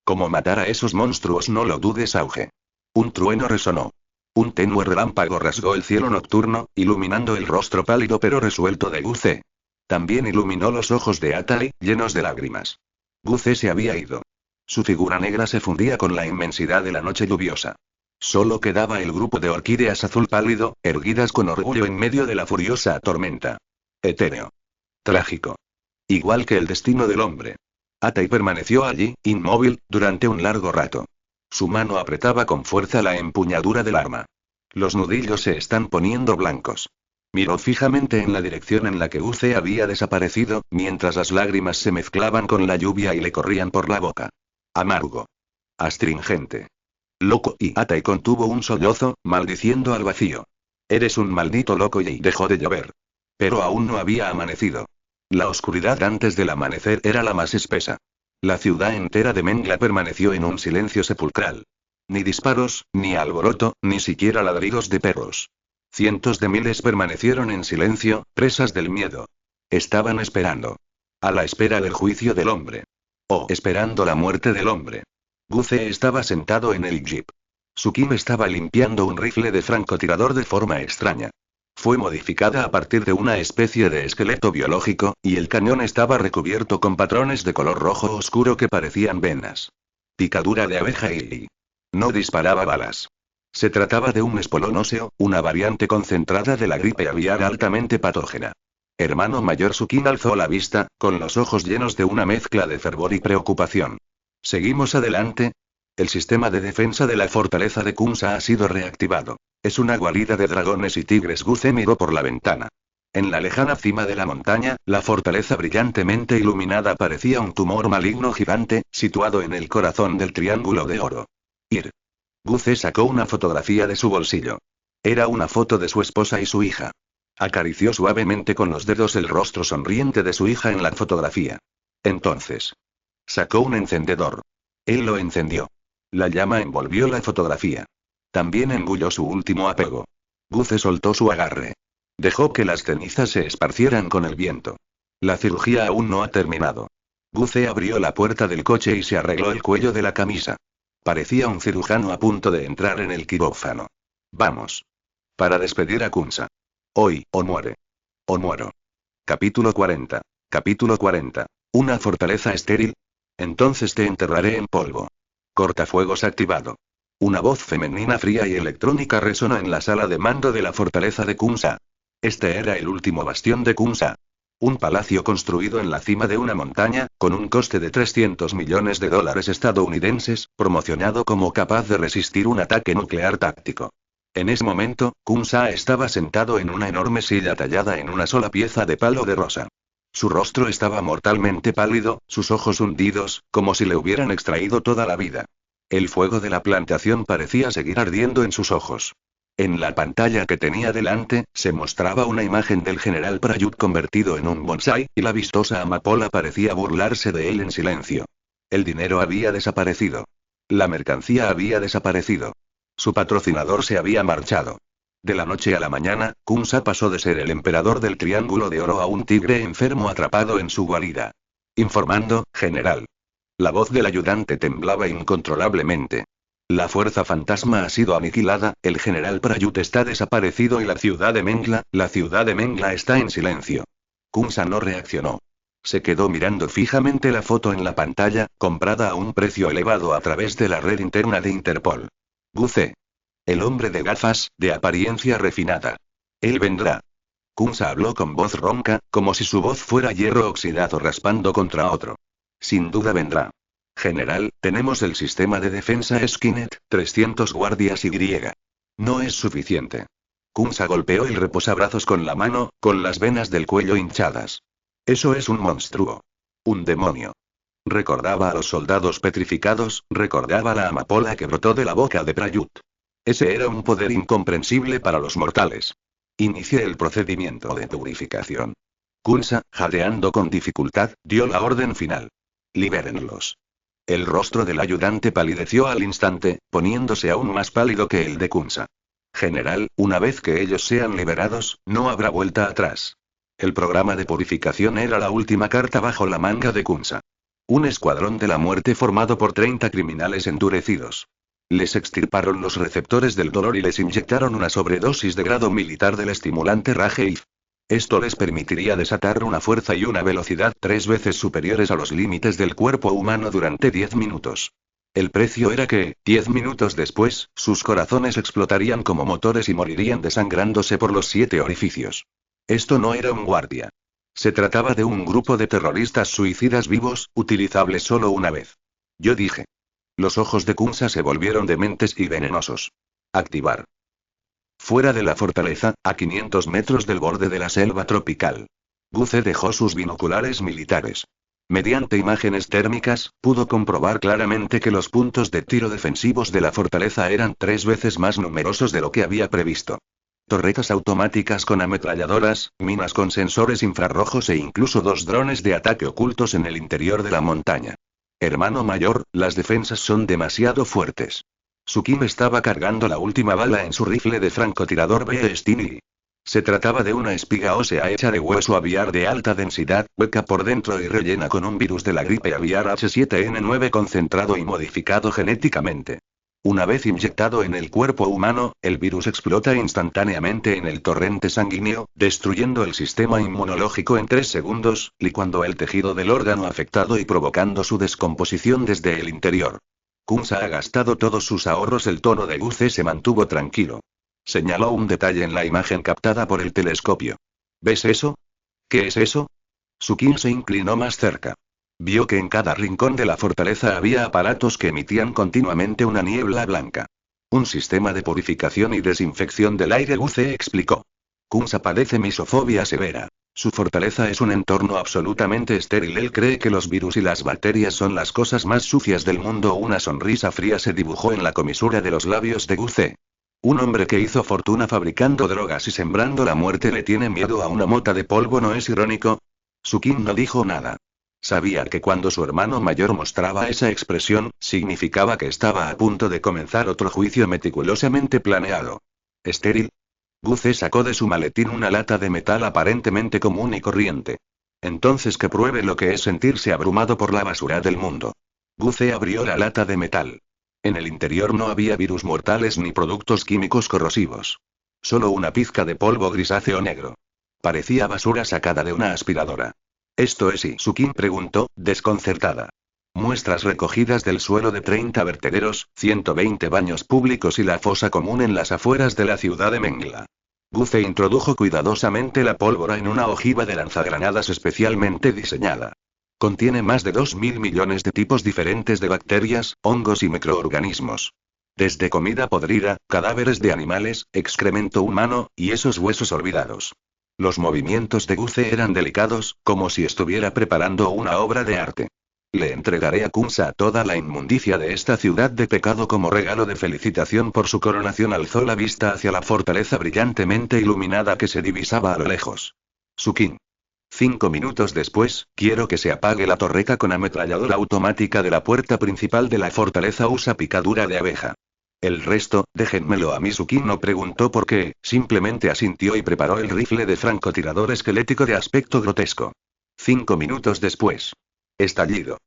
Como matar a esos monstruos, no lo dudes. Auge. Un trueno resonó. Un tenue relámpago rasgó el cielo nocturno, iluminando el rostro pálido pero resuelto de Guce. También iluminó los ojos de Atai, llenos de lágrimas. Guce se había ido. Su figura negra se fundía con la inmensidad de la noche lluviosa. Solo quedaba el grupo de orquídeas azul pálido, erguidas con orgullo en medio de la furiosa tormenta. Etéreo. Trágico. Igual que el destino del hombre. Atai permaneció allí, inmóvil, durante un largo rato. Su mano apretaba con fuerza la empuñadura del arma. Los nudillos se están poniendo blancos. Miró fijamente en la dirección en la que Guce había desaparecido, mientras las lágrimas se mezclaban con la lluvia y le corrían por la boca. Amargo. Astringente. Loco. Y Atai contuvo un sollozo, maldiciendo al vacío. Eres un maldito loco. Y dejó de llover. Pero aún no había amanecido. La oscuridad antes del amanecer era la más espesa. La ciudad entera de Mengla permaneció en un silencio sepulcral. Ni disparos, ni alboroto, ni siquiera ladridos de perros. Cientos de miles permanecieron en silencio, presas del miedo. Estaban esperando. A la espera del juicio del hombre. O esperando la muerte del hombre. Guce estaba sentado en el jeep. Su Kim estaba limpiando un rifle de francotirador de forma extraña. Fue modificada a partir de una especie de esqueleto biológico, y el cañón estaba recubierto con patrones de color rojo oscuro que parecían venas. Picadura de abeja y... no disparaba balas. Se trataba de un espolón óseo, una variante concentrada de la gripe aviar altamente patógena. Hermano mayor Sukin alzó la vista, con los ojos llenos de una mezcla de fervor y preocupación. ¿Seguimos adelante? El sistema de defensa de la fortaleza de Kunsa ha sido reactivado. Es una guarida de dragones y tigres. Guce miró por la ventana. En la lejana cima de la montaña, la fortaleza brillantemente iluminada parecía un tumor maligno gigante, situado en el corazón del triángulo de oro. Ir. Guce sacó una fotografía de su bolsillo. Era una foto de su esposa y su hija. Acarició suavemente con los dedos el rostro sonriente de su hija en la fotografía. Entonces. Sacó un encendedor. Él lo encendió. La llama envolvió la fotografía. También engulló su último apego. Guce soltó su agarre. Dejó que las cenizas se esparcieran con el viento. La cirugía aún no ha terminado. Guce abrió la puerta del coche y se arregló el cuello de la camisa. Parecía un cirujano a punto de entrar en el quirófano. Vamos. Para despedir a Kunsa. Hoy, o muere. O muero. Capítulo 40. Capítulo 40. ¿Una fortaleza estéril? Entonces te enterraré en polvo. Cortafuegos activado. Una voz femenina fría y electrónica resonó en la sala de mando de la fortaleza de Kunsa. Este era el último bastión de Kunsa. Un palacio construido en la cima de una montaña, con un coste de 300 millones de dólares estadounidenses, promocionado como capaz de resistir un ataque nuclear táctico. En ese momento, Kunsa estaba sentado en una enorme silla tallada en una sola pieza de palo de rosa. Su rostro estaba mortalmente pálido, sus ojos hundidos, como si le hubieran extraído toda la vida. El fuego de la plantación parecía seguir ardiendo en sus ojos. En la pantalla que tenía delante, se mostraba una imagen del general Prayut convertido en un bonsái, y la vistosa amapola parecía burlarse de él en silencio. El dinero había desaparecido. La mercancía había desaparecido. Su patrocinador se había marchado. De la noche a la mañana, Kunsa pasó de ser el emperador del Triángulo de Oro a un tigre enfermo atrapado en su guarida. Informando, general. La voz del ayudante temblaba incontrolablemente. La fuerza fantasma ha sido aniquilada, el general Prayut está desaparecido y la ciudad de Mengla está en silencio. Kunsa no reaccionó. Se quedó mirando fijamente la foto en la pantalla, comprada a un precio elevado a través de la red interna de Interpol. Guce. El hombre de gafas, de apariencia refinada. Él vendrá. Kunsa habló con voz ronca, como si su voz fuera hierro oxidado raspando contra otro. Sin duda vendrá. General, tenemos el sistema de defensa Skynet, 300 guardias y. No es suficiente. Kunsa golpeó el reposabrazos con la mano, con las venas del cuello hinchadas. Eso es un monstruo. Un demonio. Recordaba a los soldados petrificados, recordaba la amapola que brotó de la boca de Prayut. Ese era un poder incomprensible para los mortales. Inicie el procedimiento de purificación. Kunsa, jadeando con dificultad, dio la orden final. Libérenlos. El rostro del ayudante palideció al instante, poniéndose aún más pálido que el de Kunsa. General, una vez que ellos sean liberados, no habrá vuelta atrás. El programa de purificación era la última carta bajo la manga de Kunsa. Un escuadrón de la muerte formado por 30 criminales endurecidos. Les extirparon los receptores del dolor y les inyectaron una sobredosis de grado militar del estimulante Rage-IF. Esto les permitiría desatar una fuerza y una velocidad 3 veces superiores a los límites del cuerpo humano durante 10 minutos. El precio era que, 10 minutos después, sus corazones explotarían como motores y morirían desangrándose por los 7 orificios. Esto no era un guardia. Se trataba de un grupo de terroristas suicidas vivos, utilizables solo una vez. Yo dije. Los ojos de Kunsa se volvieron dementes y venenosos. Activar. Fuera de la fortaleza, a 500 metros del borde de la selva tropical. Guce dejó sus binoculares militares. Mediante imágenes térmicas, pudo comprobar claramente que los puntos de tiro defensivos de la fortaleza eran 3 veces más numerosos de lo que había previsto. Torretas automáticas con ametralladoras, minas con sensores infrarrojos e incluso 2 drones de ataque ocultos en el interior de la montaña. Hermano mayor, las defensas son demasiado fuertes. Sukim estaba cargando la última bala en su rifle de francotirador B-Stini. Se trataba de una espiga ósea hecha de hueso aviar de alta densidad, hueca por dentro y rellena con un virus de la gripe aviar H7N9 concentrado y modificado genéticamente. Una vez inyectado en el cuerpo humano, el virus explota instantáneamente en el torrente sanguíneo, destruyendo el sistema inmunológico en 3 segundos, licuando el tejido del órgano afectado y provocando su descomposición desde el interior. Kunsa ha gastado todos sus ahorros. El tono de Guce se mantuvo tranquilo. Señaló un detalle en la imagen captada por el telescopio. ¿Ves eso? ¿Qué es eso? Sukim se inclinó más cerca. Vio que en cada rincón de la fortaleza había aparatos que emitían continuamente una niebla blanca. Un sistema de purificación y desinfección del aire, Guce explicó. Kunsa padece misofobia severa. Su fortaleza es un entorno absolutamente estéril. Él cree que los virus y las bacterias son las cosas más sucias del mundo. Una sonrisa fría se dibujó en la comisura de los labios de Guce. Un hombre que hizo fortuna fabricando drogas y sembrando la muerte le tiene miedo a una mota de polvo, ¿no es irónico? Sukim no dijo nada. Sabía que cuando su hermano mayor mostraba esa expresión, significaba que estaba a punto de comenzar otro juicio meticulosamente planeado. ¿Estéril? Guce sacó de su maletín una lata de metal aparentemente común y corriente. Entonces que pruebe lo que es sentirse abrumado por la basura del mundo. Guce abrió la lata de metal. En el interior no había virus mortales ni productos químicos corrosivos. Solo una pizca de polvo grisáceo negro. Parecía basura sacada de una aspiradora. ¿Esto es y Sukin preguntó, desconcertada. Muestras recogidas del suelo de 30 vertederos, 120 baños públicos y la fosa común en las afueras de la ciudad de Mengla. Guce introdujo cuidadosamente la pólvora en una ojiva de lanzagranadas especialmente diseñada. Contiene más de 2.000 millones de tipos diferentes de bacterias, hongos y microorganismos. Desde comida podrida, cadáveres de animales, excremento humano, y esos huesos olvidados. Los movimientos de Guce eran delicados, como si estuviera preparando una obra de arte. Le entregaré a Kunsa toda la inmundicia de esta ciudad de pecado como regalo de felicitación por su coronación. Alzó la vista hacia la fortaleza brillantemente iluminada que se divisaba a lo lejos. Sukin. 5 minutos después, quiero que se apague la torreta con ametralladora automática de la puerta principal de la fortaleza. Usa picadura de abeja. El resto, déjenmelo a mí. Sukin no preguntó por qué, simplemente asintió y preparó el rifle de francotirador esquelético de aspecto grotesco. 5 minutos después. Estallido.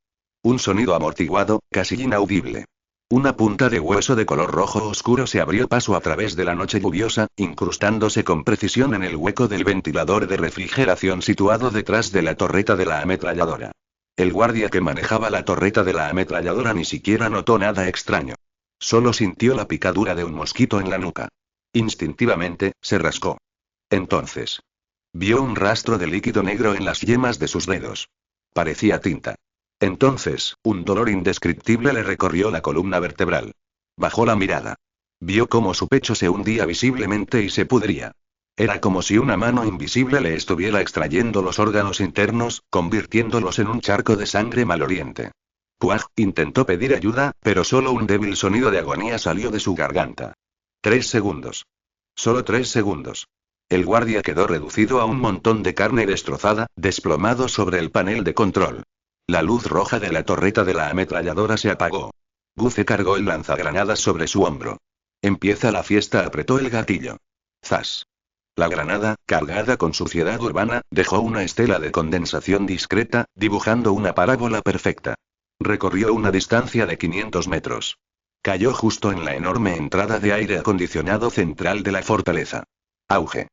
Un sonido amortiguado, casi inaudible. Una punta de hueso de color rojo oscuro se abrió paso a través de la noche lluviosa, incrustándose con precisión en el hueco del ventilador de refrigeración situado detrás de la torreta de la ametralladora. El guardia que manejaba la torreta de la ametralladora ni siquiera notó nada extraño. Solo sintió la picadura de un mosquito en la nuca. Instintivamente, se rascó. Entonces. Vio un rastro de líquido negro en las yemas de sus dedos. Parecía tinta. Entonces, un dolor indescriptible le recorrió la columna vertebral. Bajó la mirada. Vio cómo su pecho se hundía visiblemente y se pudría. Era como si una mano invisible le estuviera extrayendo los órganos internos, convirtiéndolos en un charco de sangre maloliente. Puaj intentó pedir ayuda, pero solo un débil sonido de agonía salió de su garganta. 3 segundos. Solo 3 segundos. El guardia quedó reducido a un montón de carne destrozada, desplomado sobre el panel de control. La luz roja de la torreta de la ametralladora se apagó. Guce cargó el lanzagranadas sobre su hombro. Empieza la fiesta. Apretó el gatillo. ¡Zas! La granada, cargada con suciedad urbana, dejó una estela de condensación discreta, dibujando una parábola perfecta. Recorrió una distancia de 500 metros. Cayó justo en la enorme entrada de aire acondicionado central de la fortaleza. Auge.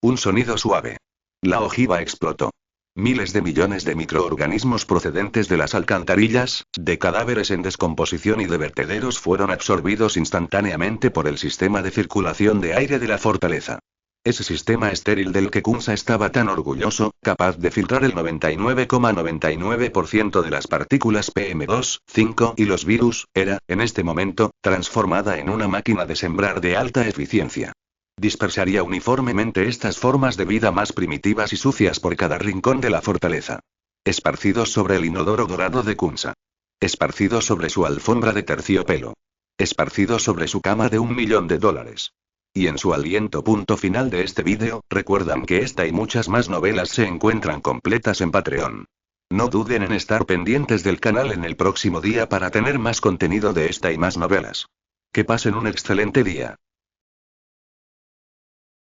Un sonido suave. La ojiva explotó. Miles de millones de microorganismos procedentes de las alcantarillas, de cadáveres en descomposición y de vertederos fueron absorbidos instantáneamente por el sistema de circulación de aire de la fortaleza. Ese sistema estéril del que Kunsa estaba tan orgulloso, capaz de filtrar el 99,99% de las partículas PM2,5 y los virus, era, en este momento, transformada en una máquina de sembrar de alta eficiencia. Dispersaría uniformemente estas formas de vida más primitivas y sucias por cada rincón de la fortaleza. Esparcidos sobre el inodoro dorado de Kunsa. Esparcidos sobre su alfombra de terciopelo. Esparcidos sobre su cama de $1.000.000. Y en su aliento. Punto final de este vídeo. Recuerdan que esta y muchas más novelas se encuentran completas en Patreon. No duden en estar pendientes del canal en el próximo día para tener más contenido de esta y más novelas. Que pasen un excelente día.